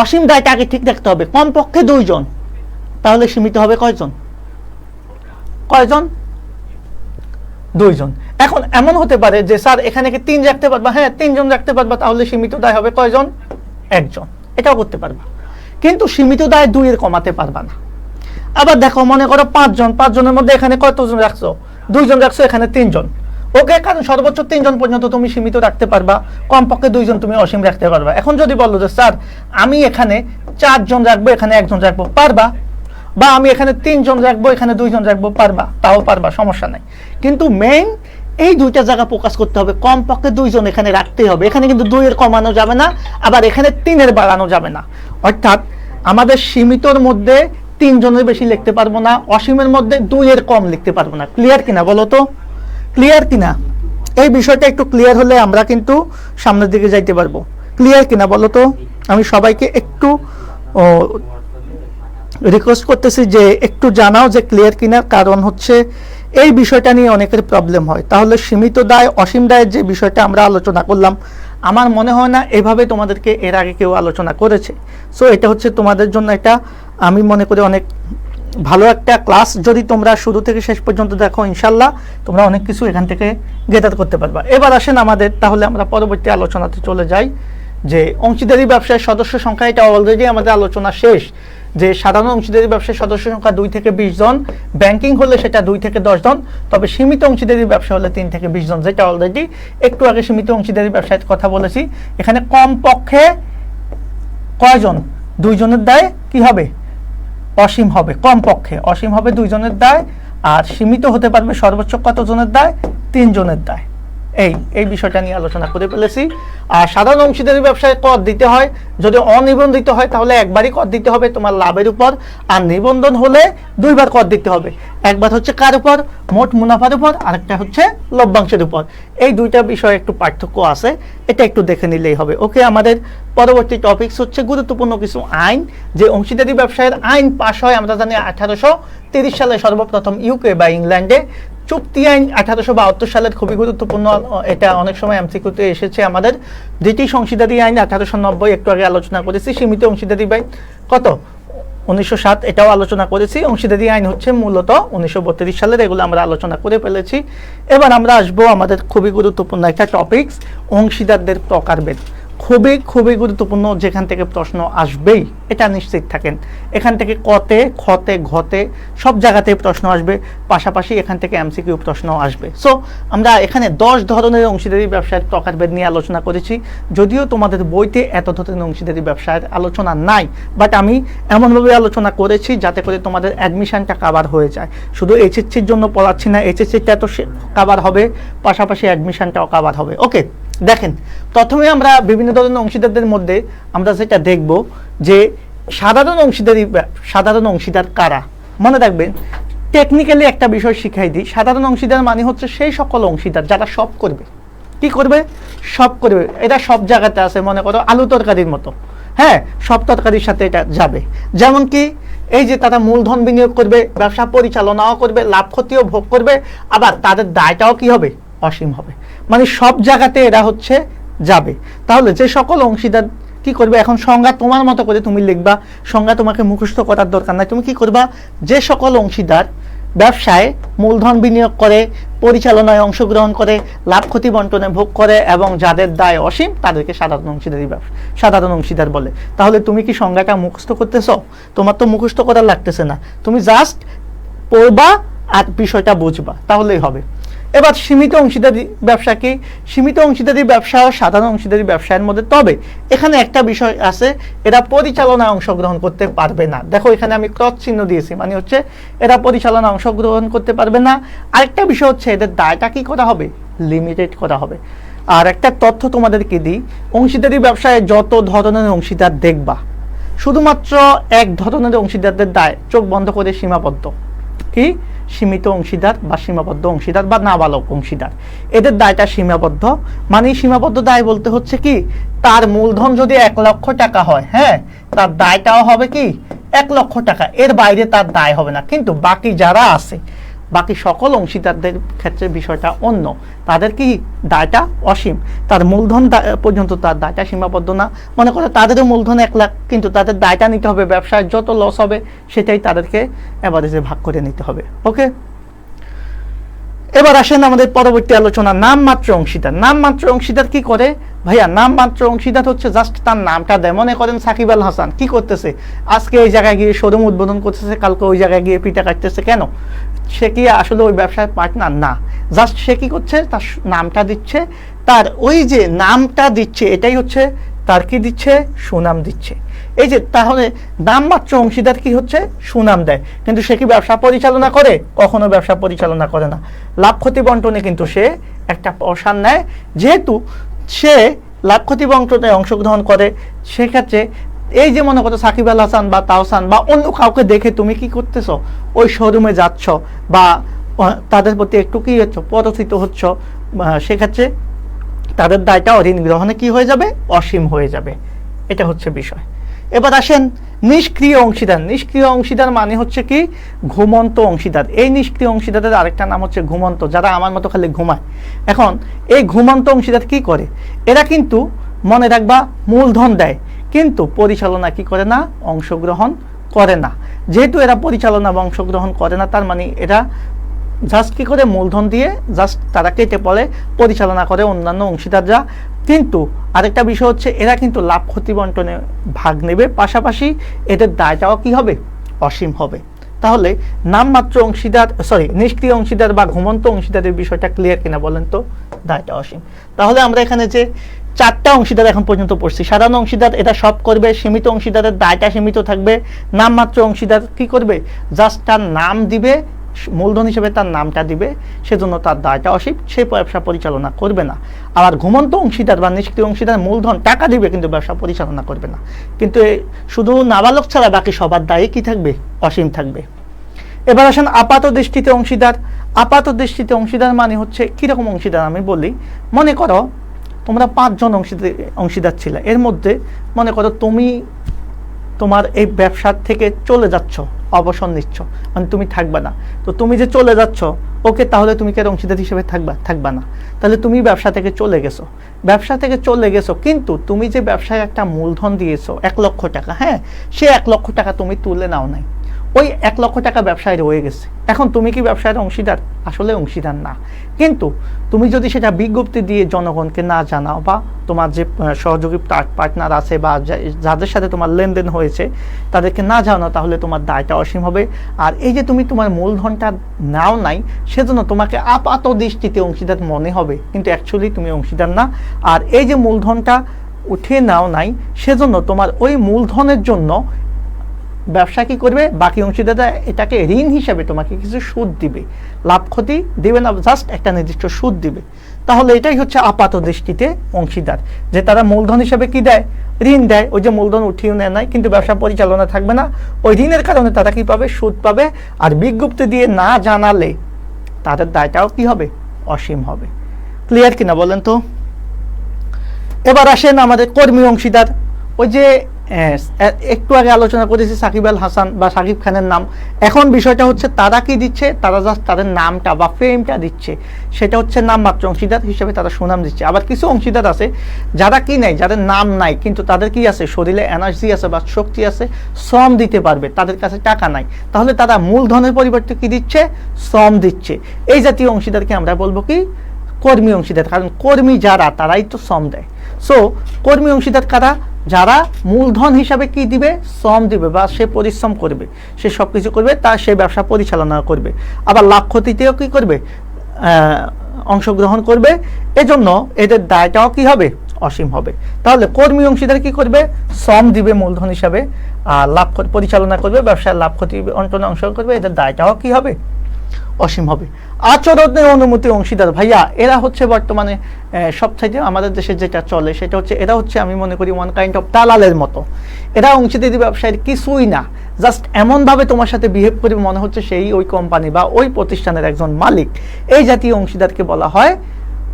অসীম দায়টা আগে ঠিক রাখতে হবে, কমপক্ষে 2 জন। তাহলে সীমিত হবে কয়জন, 2 জন। এখন এমন হতে পারে যে স্যার এখানে কি 3 রাখতে পারবা, হ্যাঁ 3 জন রাখতে পারবা, তাহলে সীমিত দায় হবে কয়জন, 1 জন, এটাও করতে পারবা। কিন্তু সীমিত দায় 2 এর কমাতে পারবা না। আবার দেখো মনে করো 5 জন, 5 জনের মধ্যে এখানে কতজন রাখছো, 2 জন রাখছো, এখানে 3 জন, ওকে, কারণ সর্বোচ্চ 3 জন পর্যন্ত তুমি সীমিত রাখতে পারবা, কমপক্ষে 2 জন তুমি অসীম রাখতে পারবা। এখন যদি বলো যে স্যার আমি এখানে 4 জন রাখবো, এখানে 1 জন রাখবো, পারবা। বা আমি এখানে 3 জন রাখবো, এখানে 2 জন রাখবো, পারবা, তাও পারবা, সমস্যা নাই। কিন্তু মেইন এই দুইটা জায়গা ফোকাস করতে হবে, কমপক্ষে 2 জন এখানে রাখতেই হবে। এখানে কিন্তু 2 এর কমানো যাবে না, আবার এখানে 3 এর বাড়ানো যাবে না। অর্থাৎ আমাদের সীমিতর মধ্যে 3 জনের বেশি লিখতে পারবো না, অসীমের মধ্যে 2 এর কম লিখতে পারবো না। ক্লিয়ার কিনা বলো তো, ক্লিয়ার কিনা? এই বিষয়টা একটু ক্লিয়ার হলে আমরা কিন্তু সামনের দিকে যাইতে পারবো। ক্লিয়ার কিনা বলো তো? আমি সবাইকে একটু রিকোয়েস্ট করতেছি যে একটু জানাও যে ক্লিয়ার কিনা, কারণ হচ্ছে এই বিষয়টা নিয়ে অনেকের প্রবলেম হয়। তাহলে সীমিত দায় অসীম দায়ের যে বিষয়টা আমরা আলোচনা করলাম, আমার মনে হয় না এভাবে তোমাদেরকে এর আগে কেউ আলোচনা করেছে। সো এটা হচ্ছে তোমাদের জন্য এটা আমি মনে করি অনেক ভালো একটা ক্লাস। যদি তোমরা শুরু থেকে শেষ পর্যন্ত দেখো, ইনশাল্লাহ তোমরা অনেক কিছু এখান থেকে গেদার করতে পারবা। এবার আসেন আমাদের, তাহলে আমরা পরবর্তী আলোচনাতে চলে যাই যে অংশীদারি ব্যবসায় সদস্য সংখ্যা, এটা অলরেডি আমাদের আলোচনা শেষ যে সাধারণ অংশীদারি ব্যবসায় সদস্য সংখ্যা 2 থেকে 20 জন, ব্যাংকিং হলে সেটা 2 থেকে 10 জন, তবে সীমিত অংশীদারি ব্যবসা হলে 3 থেকে 20 জন, যেটা অলরেডি একটু আগে সীমিত অংশীদারি ব্যবসায় কথা বলেছি। এখানে কমপক্ষে কয়জন, 2 জনের দায় কি হবে, অসীম হবে, কমপক্ষে অসীম হবে 2 জনের দায়, আর সীমিত হতে পারবে সর্বোচ্চ কত জনের দায়, 3 জনের দায়। এই বিষয়টা নিয়ে আলোচনা করে ফেলেছি। আর সাধারণ অংশীদারি ব্যবসায় কর দিতে হয়, যদি অনিবন্ধিত হয় তাহলে একবারই কর দিতে হবে তোমার লাভের উপর, আর নিবন্ধন হলে 2 বার কর দিতে হবে। একবার হচ্ছে কার উপর, মোট মুনাফার উপর, আরেকটা হচ্ছে লভ্যাংশের উপর। এই দুইটা বিষয়ে একটু পার্থক্য আছে, এটা একটু দেখে নিলেই হবে। ওকে, আমাদের পরবর্তী টপিকস হচ্ছে গুরুত্বপূর্ণ কিছু আইন, যে অংশীদারি ব্যবসায়ের আইন পাশ হয় আমরা জানি 1830 সালে সর্বপ্রথম ইউকে বা ইংল্যান্ডে। চুক্তি আইন 1872 সালের, খুবই গুরুত্বপূর্ণ, এটা অনেক সময় এমসিকিউতে এসেছে আমাদের। ব্রিটিশ অংশীদারি আইন 1890, একটু আগে আলোচনা করেছি। সীমিত অংশীদারি আইন কত, 1907, এটাও আলোচনা করেছি। অংশীদারি আইন হচ্ছে মূলত 1932 সালের, এগুলো আমরা আলোচনা করে ফেলেছি। এবার আমরা আসবো আমাদের খুবই গুরুত্বপূর্ণ একটা টপিকস, অংশীদারদের প্রকারভেদ। খুবই গুরুত্বপূর্ণ, যেখান থেকে প্রশ্ন আসবেই, এটা নিশ্চিত থাকেন। এখান থেকে কতে, খতে, ঘতে সব জায়গাতেই প্রশ্ন আসবে, পাশাপাশি এখান থেকে এমসিকিউ প্রশ্ন আসবে। সো আমরা এখানে 10 ধরনের অংশীদারি ব্যবসার প্রকারভেদ নিয়ে আলোচনা করেছি। যদিও তোমাদের বইতে এত ধরনের অংশীদারি ব্যবসার আলোচনা নাই, বাট আমি এমনভাবে আলোচনা করেছি যাতে করে তোমাদের অ্যাডমিশনটা কাভার হয়ে যায়। শুধু এইচএসসির জন্য পড়াচ্ছি না, এইচএসসিটা তো কাভার হবে, পাশাপাশি অ্যাডমিশনটাও কাভার হবে। ওকে, দেখেন প্রথমে আমরা বিভিন্ন ধরনের অংশীদারদের মধ্যে আমরা যেটা দেখব যে সাধারণ অংশীদার কারা। মনে রাখবেন টেকনিক্যালি একটা বিষয় শিখাই দিই। সাধারণ অংশীদার মানে হচ্ছে সেই সকল অংশীদার যারা সব করবে। কি করবে? সব করবে। এটা সব জায়গাতে আছে, মনে করো আলু তরকারির মতো, হ্যাঁ, সব তরকারির সাথে এটা যাবে। যেমন কি এই যে তারা মূলধন বিনিয়োগ করবে, ব্যবসা পরিচালনাও করবে, লাভ ক্ষতিও ভোগ করবে, আবার তাদের দায়টাও কি হবে? অসীম হবে। মানে সব জায়গাতে এরা হচ্ছে যাবে। তাহলে যে সকল অংশীদার কি করবে, এখন সংজ্ঞা তোমার মতো করে তুমি লিখবা, সংজ্ঞা তোমাকে মুখস্থ করার দরকার নাই। তুমি কি করবা, যে সকল অংশীদার ব্যবসায় মূলধন বিনিয়োগ করে, পরিচালনায় অংশগ্রহণ করে, লাভ ক্ষতি বন্টনে ভোগ করে এবং যাদের দায় অসীম তাদেরকে সাধারণ অংশীদার বলে। তাহলে তুমি কি সংজ্ঞাটা মুখস্থ করতেছ? তোমার তো মুখস্থ করার লাগতেছে না, তুমি জাস্ট পড়বা আর বিষয়টা বুঝবা, তাহলেই হবে। এবার সীমিত অংশীদারি ব্যবসা কি? সীমিত অংশীদারি ব্যবসা ও সাধারণ অংশীদারি ব্যবসায়ের মধ্যে, তবে এখানে একটা বিষয় আছে, এরা পরিচালনায় অংশগ্রহণ করতে পারবে না। দেখো এখানে আমি ক্রস চিহ্ন দিয়েছি, মানে হচ্ছে এরা পরিচালনায় অংশগ্রহণ করতে পারবে না। আরেকটা বিষয় হচ্ছে এদের দায়টা কি করা হবে? লিমিটেড করা হবে। আর একটা তথ্য তোমাদেরকে দিই, অংশীদারি ব্যবসায় যত ধরনের অংশীদার দেখবা, শুধুমাত্র এক ধরনের অংশীদারদের দায় চোখ বন্ধ করে সীমাবদ্ধ। কি? সীমিত অংশীদার বা সীমাবদ্ধ অংশীদার বা নাবালক অংশীদার, এদের দায়টা সীমাবদ্ধ। মানে সীমাবদ্ধ দায় বলতে হচ্ছে কি, তার মূলধন যদি 1 লক্ষ টাকা হয়, হ্যাঁ, তার দায়টাও হবে কি 1 লক্ষ টাকা, এর বাইরে তার দায় হবে না। কিন্তু বাকি যারা আছে, বাকি সকল অংশীদারদের ক্ষেত্রে বিষয়টা অন্য, তাদের কি দায়টা অসীম, তার মূলধন পর্যন্ত তার দায়টা সীমাবদ্ধ না। মনে করো তাদেরও মূলধন 1 লাখ, কিন্তু তাদের দায়টা নিতে হবে, ব্যবসায় যত লস হবে সেটাই তাদেরকে এভারেজে ভাগ করে নিতে হবে। ওকে, এবার আসেন আমাদের পরবর্তী আলোচনা, নামমাত্র অংশীদার। নামমাত্র অংশীদার কি করে ভাইয়া? নামমাত্র অংশীদার হচ্ছে জাস্ট তার নামটা দেয়। মনে করেন সাকিব আল হাসান কি করতেছে, আজকে এই জায়গায় গিয়ে শোরুম উদ্বোধন করতেছে, কালকে ওই জায়গায় গিয়ে পিঠা কাটতেছে। কেন? সে কি আসলে ওই ব্যবসায় পার্টনার না, জাস্ট সে কি করছে, তার নামটা দিচ্ছে। তার ওই যে নামটা দিচ্ছে, এটাই হচ্ছে তার কি দিচ্ছে? সুনাম দিচ্ছে। এই যে তাহলে নামমাত্র অংশীদার কি হচ্ছে? সুনাম দেয়, কিন্তু সে কি ব্যবসা পরিচালনা করে? কখনো ব্যবসা পরিচালনা করে না। লাভ ক্ষতি বন্টনে কিন্তু সে একটা অবসান নেয়, যেহেতু সে লাভ ক্ষতি বন্টনে অংশগ্রহণ করে। সেক্ষেত্রে এই যে মনে করো সাকিব আল হাসান বা তাওসান বা অন্য কাউকে দেখে তুমি কি করতেছ, ওই শোরুমে যাচ্ছ বা তাদের প্রতি একটু কি হচ্ছ, পরচিত হচ্ছ, সেক্ষেত্রে তাদের দায়টা ঋণ গ্রহণে কি হয়ে যাবে? অসীম হয়ে যাবে। এটা হচ্ছে বিষয়। এবার আসেন নিষ্ক্রিয় অংশীদার। নিষ্ক্রিয় অংশীদার মানে হচ্ছে কি? ঘুমন্ত অংশীদার। এই নিষ্ক্রিয় অংশীদারের আরেকটা নাম হচ্ছে ঘুমন্ত, যারা আমার মতো খালি ঘুমায়। এখন এই ঘুমন্ত অংশীদার কি করে? এরা কিন্তু মনে রাখবা মূলধন দেয়, কিন্তু পরিচালনা কি করে না? অংশগ্রহণ করে না। যেহেতু এরা পরিচালনা বা অংশগ্রহণ করে না, তার মানে এরা জাস্ট কি করে? মূলধন দিয়ে জাস্ট তারা কেটে পড়ে, পরিচালনা করে অন্যান্য অংশীদাররা। কিন্তু আরেকটা বিষয় হচ্ছে এরা কিন্তু লাভ ক্ষতি বন্টনে ভাগ নেবে, পাশাপাশি এদের দায়টাও কি হবে? অসীম হবে। তাহলে নামমাত্র অংশীদার, নিষ্ক্রিয় অংশীদার বা ঘুমন্ত অংশীদারের বিষয়টা ক্লিয়ার কিনা বলেন তো? দায়টা অসীম। তাহলে আমরা এখানে যে 4টা অংশীদার এখন পর্যন্ত পড়ছি, সাধারণ অংশীদার এটা সব করবে, সীমিত অংশীদারের দায়টা সীমিত থাকবে, নামমাত্র অংশীদার কি করবে? জাস্ট তার নাম দিবে, মূলধন হিসেবে তার নামটা দিবে, সেজন্য তার দায়টা অসীম, সে ব্যবসা পরিচালনা করবে না। আবার ঘুমন্ত অংশীদার বা নিষ্ক্রিয় অংশীদার মূলধন টাকা দিবে, কিন্তু ব্যবসা পরিচালনা করবে না। কিন্তু শুধু নাবালক ছাড়া বাকি সবার দায়ী কি থাকবে? অসীম থাকবে। এবার আসেন আপাত দৃষ্টিতে অংশীদার। আপাত দৃষ্টিতে অংশীদার মানে হচ্ছে কিরকম অংশীদার আমি বলি। মনে করো তোমরা 5 জন অংশীদার ছিলে, এর মধ্যে মনে করো তুমি তোমার এই ব্যবসার থেকে চলে যাচ্ছ, অবসর নিচ্ছ, মানে তুমি থাকবা না। তো তুমি যে চলে যাচ্ছ, ওকে, তাহলে তুমি কি অংশীদার হিসেবে থাকবা না। তাহলে তুমি ব্যবসা থেকে চলে গেছো, কিন্তু তুমি যে ব্যবসায় একটা মূলধন দিয়েছো 1 লক্ষ টাকা, হ্যাঁ, সে 1 লক্ষ টাকা তুমি তুলে নাও নাই, ওই 1 লক্ষ টাকা ব্যবসায় রয়ে গেছে। এখন তুমি কি ব্যবসায়ের অংশীদার? আসলে অংশীদার না। কিন্তু তুমি যদি সেটা বিজ্ঞপ্তি দিয়ে জনগণকে না জানাও, বা তোমার যে সহযোগী পার্টনার আছে বা যাদের সাথে তোমার লেনদেন হয়েছে তাদেরকে না জানাও, তাহলে তোমার দায়টা অসীম হবে। আর এই যে তুমি তোমার মূলধনটা নাও নাই, সেজন্য তোমাকে আপাত দৃষ্টিতে অংশীদার মনে হবে, কিন্তু অ্যাকচুয়ালি তুমি অংশীদার না। আর এই যে মূলধনটা উঠে নাও নাই, সেজন্য তোমার ওই মূলধনের জন্য ব্যবসা কি করবে, বাকি অংশীদাররা এটাকে ঋণ হিসাবে তোমাকে কিছু সুদ দিবে, লাভ ক্ষতি দিবে না, জাস্ট একটা নির্দিষ্ট সুদ দিবে। তাহলে এটাই হচ্ছে আপাত দৃষ্টিতে অংশীদার, যে তারা মূলধন হিসাবে কি দেয়, ঋণ দেয়। ওই যে মূলধন উঠিয়ে নেয় নাই, কিন্তু ব্যবসা পরিচালনা থাকবে না, ওই ঋণের কারণে তারা কি পাবে, সুদ পাবে। আর বিজ্ঞপ্তি দিয়ে না জানালে তাদের দায়টাও কি হবে, অসীম হবে। ক্লিয়ার কিনা বলেন তো? এবার আসেন আমাদের কর্মী অংশীদার। ওই যে একটু আগে আলোচনা করেছি সাকিব আল হাসান বা সাকিব খানের নাম। এখন বিষয়টা হচ্ছে তারা কি দিচ্ছে, তারা জাস্ট তাদের নামটা বা ফেমটা দিচ্ছে, সেটা হচ্ছে নামমাত্র অংশীদার হিসেবে তারা সুনাম দিচ্ছে। আবার কিছু অংশীদার আছে যারা কি নাই, যাদের নাম নাই, কিন্তু তাদের কি আছে, শরীরে এনার্জি আছে বা শক্তি আছে, শ্রম দিতে পারবে, তাদের কাছে টাকা নাই, তাহলে তারা মূলধনের পরিবর্তে কি দিচ্ছে, শ্রম দিচ্ছে। এই জাতীয় অংশীদারকে আমরা বলবো কি, কর্মী অংশীদার। কারণ কর্মী যারা, তারাই তো শ্রম দেয়। সো কর্মী অংশীদার কারা, যারা মূলধন হিসাবে কি দিবে, শ্রম দিবে, বা সে পরিশ্রম করবে, সে সব কিছু করবে, তার সে ব্যবসা পরিচালনা করবে, আবার লাভ ক্ষতিতেও কি করবে, অংশগ্রহণ করবে। এজন্য এদের দায়টাও কি হবে, অসীম হবে। তাহলে কর্মী অংশীদার কি করবে, শ্রম দিবে মূলধন হিসাবে, আর লাভ পরিচালনা করবে, ব্যবসায় লাভ ক্ষতি অন্তনে অংশগ্রহণ করবে, এদের দায়টাও কি হবে, অসীম হবে। আচরণের অনুমতি অংশীদার, ভাইয়া এরা হচ্ছে বর্তমানে সবচাইতে আমাদের দেশে যেটা চলে সেটা হচ্ছে, এরা হচ্ছে আমি মনে করি ওয়ান কাইন্ড অফ দালালের মতো। এরা অংশীদারি ব্যবসায়ের কিছুই না, জাস্ট এমনভাবে তোমার সাথে বিহেভ করবে মনে হচ্ছে সেই ওই কোম্পানি বা ওই প্রতিষ্ঠানের একজন মালিক। এই জাতীয় অংশীদারকে বলা হয়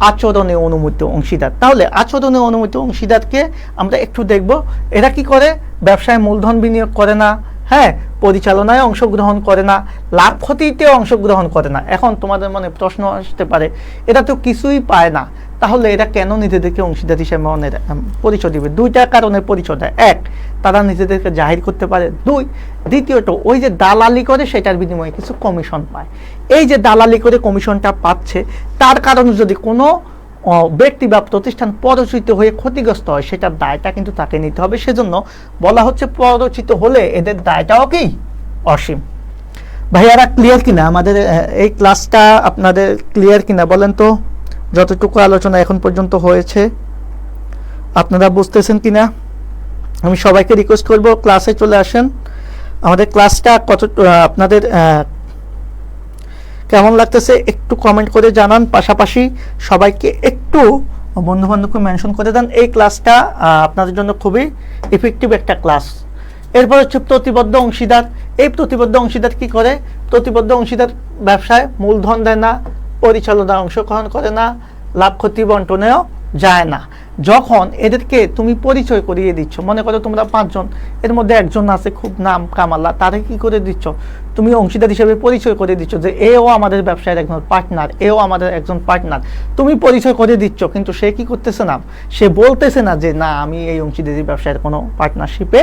আচরণে অনুমোদিত অংশীদার। তাহলে আচরণে অনুমোদিত অংশীদারকে আমরা একটু দেখব। এরা কি করে, ব্যবসায় মূলধন বিনিয়োগ করে না, হ্যাঁ, পরিচালনায় অংশগ্রহণ করে না, লাভ ক্ষতিতে অংশগ্রহণ করে না। এখন তোমাদের মনে প্রশ্ন আসতে পারে, এরা তো কিছুই পায় না, তাহলে এরা কেন নিজেদেরকে অংশীদার হিসেবে পরিচয় দিবে? দুইটা কারণে পরিচয় দেয়। এক, তারা নিজেদেরকে জাহির করতে পারে। দুই, দ্বিতীয়ত ওই যে দালালি করে সেটার বিনিময়ে কিছু কমিশন পায়। এই যে দালালি করে কমিশনটা পাচ্ছে, তার কারণে যদি কোনো ব্যক্তি বা প্রতিষ্ঠান পরচিত হয়ে ক্ষতিগ্রস্ত হয়, সেটার দায়টা কিন্তু তাকে নিতে হবে। সেজন্য বলা হচ্ছে পরচিত হলে এদের দায়টাও কি, অসীম। ভাইয়ারা ক্লিয়ার কিনা? আমাদের এই ক্লাসটা আপনাদের ক্লিয়ার কিনা বলেন তো? যতটুকু আলোচনা এখন পর্যন্ত হয়েছে আপনারা বুঝতেছেন কিনা? আমি সবাইকে রিকোয়েস্ট করব ক্লাসে চলে আসেন। আমাদের ক্লাসটা কত আপনাদের কেমন লাগতেছে একটু কমেন্ট করে জানান। পাশাপাশি সবাইকে একটু বন্ধুবান্ধবকে মেনশন করে দেন। এই ক্লাসটা আপনাদের জন্য খুবই ইফেক্টিভ একটা ক্লাস। এরপর হচ্ছে প্রতিবদ্ধ অংশীদার। এই প্রতিবদ্ধ অংশীদার কি করে? প্রতিবদ্ধ অংশীদার ব্যবসায় মূলধন দেয় না, পরিচালনায় অংশগ্রহণ করে না, লাভ ক্ষতি বন্টনেও যায় না। যখন এদেরকে তুমি পরিচয় করিয়ে দিচ্ছ, মনে করো তোমরা 5 জন, এর মধ্যে একজন আছে খুব নাম কামাল্লা, তারে কি করে দিচ্ছ, তুমি অংশীদার হিসেবে পরিচয় করে দিচ্ছ যে এও আমাদের ব্যবসায়ের একজন পার্টনার, এও আমাদের একজন পার্টনার, তুমি পরিচয় করে দিচ্ছ। কিন্তু সে কি করতেছে না, সে বলতেছে না যে না আমি এই অংশীদারি ব্যবসায়ের কোনো পার্টনারশিপে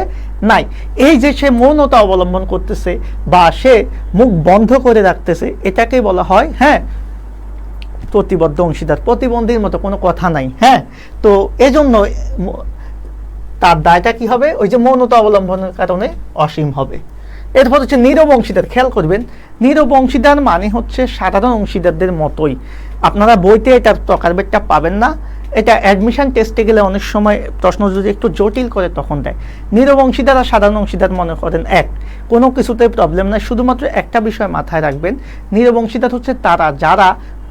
নাই। এই যে সে মৌনতা অবলম্বন করতেছে বা সে মুখ বন্ধ করে রাখতেছে, এটাকে বলা হয় হ্যাঁ প্রতিবদ্ধ অংশীদার। প্রতিবন্ধীর মতো কোনো কথা নাই। হ্যাঁ, তো এজন্য তার দায়টা কি হবে, ওই যে মৌনতা অবলম্বনের কারণে অসীম হবে। এরপর হচ্ছে নীরব অংশীদার। খেয়াল করবেন, নীরব অংশীদার মানে হচ্ছে সাধারণ অংশীদারদের মতোই। আপনারা বইতে এটার প্রকারভেদটা পাবেন না, এটা অ্যাডমিশন টেস্টে গেলে অনেক সময় প্রশ্ন যদি একটু জটিল করে তখন দেয়। নীরব অংশীদার আর সাধারণ অংশীদার মনে করেন এক, কোনো কিছুতে প্রবলেম নাই। শুধুমাত্র একটা বিষয় মাথায় রাখবেন, নীরব অংশীদার হচ্ছে তারা যারা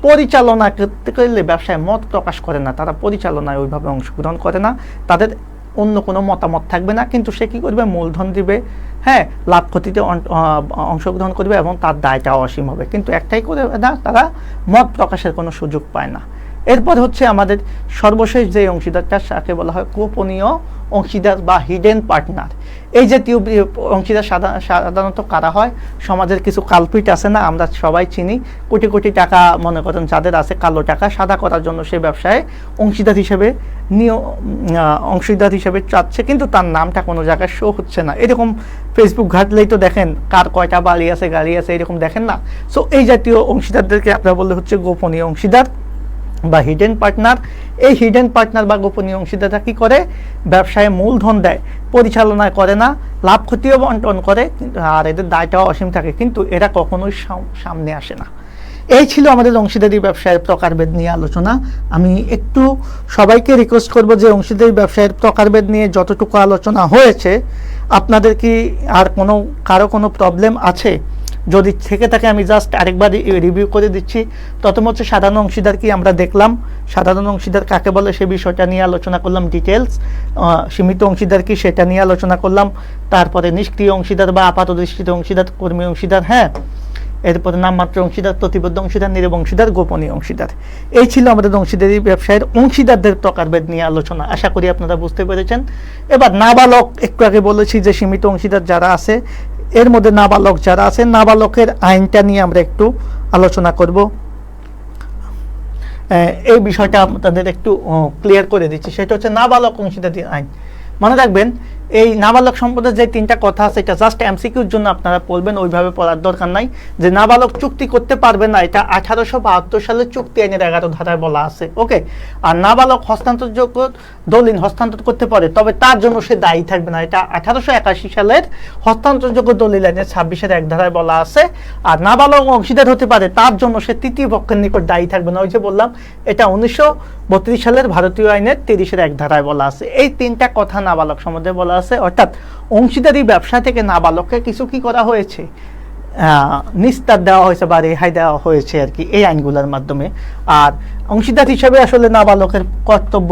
পরিচালনা করতে গেলে ব্যবসায় মত প্রকাশ করে না, তারা পরিচালনায় ওইভাবে অংশগ্রহণ করে না, তাদের অন্য কোনো মতামত থাকবে না, কিন্তু সে কী করবে, মূলধন দিবে, হ্যাঁ, লাভ ক্ষতিতে অংশগ্রহণ করবে এবং তার দায়টাও অসীম হবে। কিন্তু একটাই করে না, তারা মত প্রকাশের কোনো সুযোগ পায় না। এরপর হচ্ছে আমাদের সর্বশেষ যে অংশীদারটা, তাকে বলা হয় গোপনীয় অংশীদার বা হিডেন পার্টনার। এই জাতীয় অংশীদার সাধারণত কারা হয়, সমাজের কিছু কালপিট আছে না, আমরা সবাই চিনি, কোটি কোটি টাকা মনে করেন যাদের আছে, কালো টাকা সাদা করার জন্য সে ব্যবসায় অংশীদার হিসেবে চাচ্ছে, কিন্তু তার নামটা কোনো জায়গায় শো হচ্ছে না। এরকম ফেসবুক ঘাটলেই তো দেখেন কার কয়টা বাড়ি আছে, গাড়ি আছে, এরকম দেখেন না। সো এই জাতীয় অংশীদারদেরকে আপনারা বললে হচ্ছে গোপনীয় অংশীদার বা হিডেন পার্টনার। এই হিডেন পার্টনার বা গোপনীয় অংশীদাররা কি করে, ব্যবসায় মূলধন দেয়, পরিচালনা করে না, লাভ ক্ষতিও বন্টন করে, আর এদের দায়টাও অসীম থাকে, কিন্তু এরা কখনোই সামনে আসে না। এই ছিল আমাদের অংশীদারি ব্যবসায়ের প্রকারভেদ নিয়ে আলোচনা। আমি একটু সবাইকে রিকোয়েস্ট করব যে অংশীদারি ব্যবসায়ের প্রকারভেদ নিয়ে যতটুকু আলোচনা হয়েছে আপনাদের কি আর কারো কোনো প্রবলেম আছে? যদি থেকে থাকে আমি জাস্ট আরেকবার রিভিউ করে দিচ্ছি। প্রথম হচ্ছে সাধারণ অংশীদার কি আমরা দেখলাম, সাধারণ অংশীদার কাকে বলে সে বিষয়টা নিয়ে আলোচনা করলাম ডিটেলস। সীমিত অংশীদার কি সেটা নিয়ে আলোচনা করলাম। তারপরে নিষ্ক্রিয় অংশীদার বা আপাতদৃষ্টিতে অংশীদার, কর্মী অংশীদার, হ্যাঁ, এরপরে নামমাত্র অংশীদার, প্রতিবদ্ধ অংশীদার, নীরব অংশীদার, গোপনীয় অংশীদার। এই ছিল আমাদের অংশীদারি ব্যবসায়ের অংশীদারদের প্রকারভেদ নিয়ে আলোচনা। আশা করি আপনারা বুঝতে পেরেছেন। এবার নাবালক, একটু আগে বলেছি যে সীমিত অংশীদার যারা আছে, এর মধ্যে নাবালক যারা আছে, নাবালকের আইনটা নিয়ে আমরা একটু আলোচনা করব। এই বিষয়টা আপনাদের একটু ক্লিয়ার করে দিচ্ছি। সেটা হচ্ছে নাবালক অংশীদারি আইন। মনে রাখবেন, এই নাবালক সম্পর্কে যে তিনটা কথা আছে এটা জাস্ট এমসিকিউর জন্য আপনারা পড়বেন, ওইভাবে পড়ার দরকার নাই। যে নাবালক চুক্তি করতে পারবে না, এটা 1872 সালের চুক্তি আইনের 11 ধারায় বলা আছে। ওকে, আর নাবালক হস্তান্তরযোগ্য দলিল হস্তান্তর করতে পারে, তবে তার জন্য সে দায়ী থাকবে না, এটা 1881 সালের হস্তান্তরযোগ্য দলিল আইনের 26-এর 1 ধারায় বলা আছে। আর নাবালক অংশীদার হতে পারে, তার জন্য সে তৃতীয় পক্ষের নিকট দায়ী থাকবে না, ওই যে বললাম এটা 1932 সালের ভারতীয় আইনের 30-এর 1 ধারায় বলা আছে। এই তিনটা কথা নাবালক সম্বন্ধে বলা আছে। অর্থাৎ অংশীদারি ব্যবসা থেকে নাবালককে কিছু কি করা হয়েছে, নিস্তার দেওয়া হয়েছে বা রেহাই দেওয়া হয়েছে আর কি, এই আইনগুলোর মাধ্যমে। আর অংশীদার হিসেবে আসলে নাবালকের কর্তব্য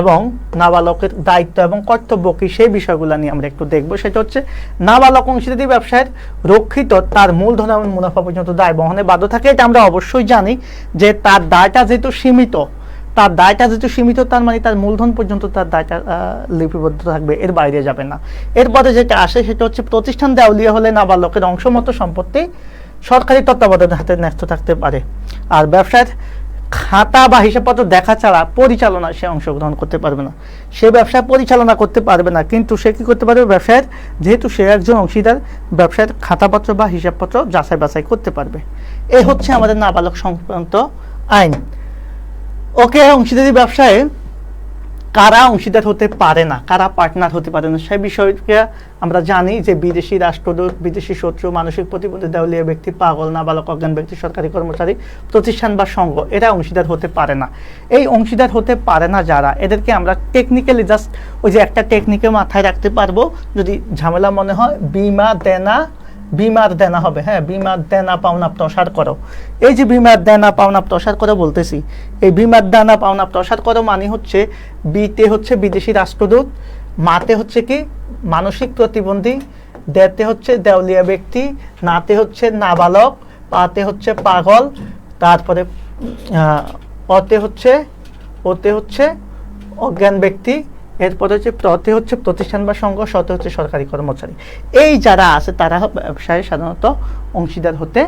এবং নাবালকের দায়িত্ব এবং কর্তব্য কি, সেই বিষয়গুলো নিয়ে আমরা একটু দেখবো। সেটা হচ্ছে নাবালক অংশীদারি ব্যবসায়ের রক্ষিত তার মূলধন এবং মুনাফা পর্যন্ত দায় বহনে বাধ্য থাকে। এটা আমরা অবশ্যই জানি যে তার দায়টা যেহেতু সীমিত, তার মানে তার মূলধন পর্যন্ত তার দায়টা লিপিবদ্ধ থাকবে, এর বাইরে যাবে না। এরপরে যেটা আসে সেটা হচ্ছে প্রতিষ্ঠান দেউলিয়া হলে নাবালকের অংশমত সম্পত্তি সরকারি তত্ত্বাবধানের হাতে ন্যস্ত থাকতে পারে। আর ব্যবসায়ের খাতা বা হিসাবপত্র দেখা ছাড়া পরিচালনায় সে অংশগ্রহণ করতে পারবে না, সে ব্যবসা পরিচালনা করতে পারবে না। কিন্তু সে কি করতে পারবে, ব্যবসায়ের, যেহেতু সে একজন অংশীদার, ব্যবসায়ের খাতাপত্র বা হিসাবপত্র যাচাই বাছাই করতে পারবে। এই হচ্ছে আমাদের নাবালক সংক্রান্ত আইন। ওকে, অংশীদারি ব্যবসায় কারা অংশীদার হতে পারে না, কারা পার্টনার হতে পারে না, সেই বিষয়কে আমরা জানি যে বিদেশি রাষ্ট্রদূত, বিদেশি শত্রু, মানসিক প্রতিবন্ধী, দেউলিয়া ব্যক্তি, পাগল, নাবালক, অজ্ঞান ব্যক্তি, সরকারি কর্মচারী, প্রতিষ্ঠান বা সংঘ, এরা অংশীদার হতে পারে না। এই অংশীদার হতে পারে না যারা, এদেরকে আমরা টেকনিক্যালি জাস্ট ওই যে একটা টেকনিকে মাথায় রাখতে পারবো, যদি ঝামেলা মনে হয়, বিমার দেনা হবে। হ্যাঁ, বিমার দেনা পাওনা প্রসার করো। এই যে বিমার দেনা পাওনা প্রসার করো বলতেছি, এই বিমার দেনা পাওনা প্রসার করো মানে হচ্ছে বিতে হচ্ছে বিদেশি রাষ্ট্রদূত, মাতে হচ্ছে কি মানসিক প্রতিবন্ধী, দেতে হচ্ছে দেউলিয়া ব্যক্তি, নাতে হচ্ছে নাবালক, পাতে হচ্ছে পাগল, তারপরে ওতে হচ্ছে অজ্ঞান ব্যক্তি, এরপরে হচ্ছে প্রতে হচ্ছে প্রতিষ্ঠান বা সংঘ, শতে হচ্ছে সরকারি কর্মচারী। এই যারা আছে তারা ব্যবসায় সাধারণত অংশীদার হতে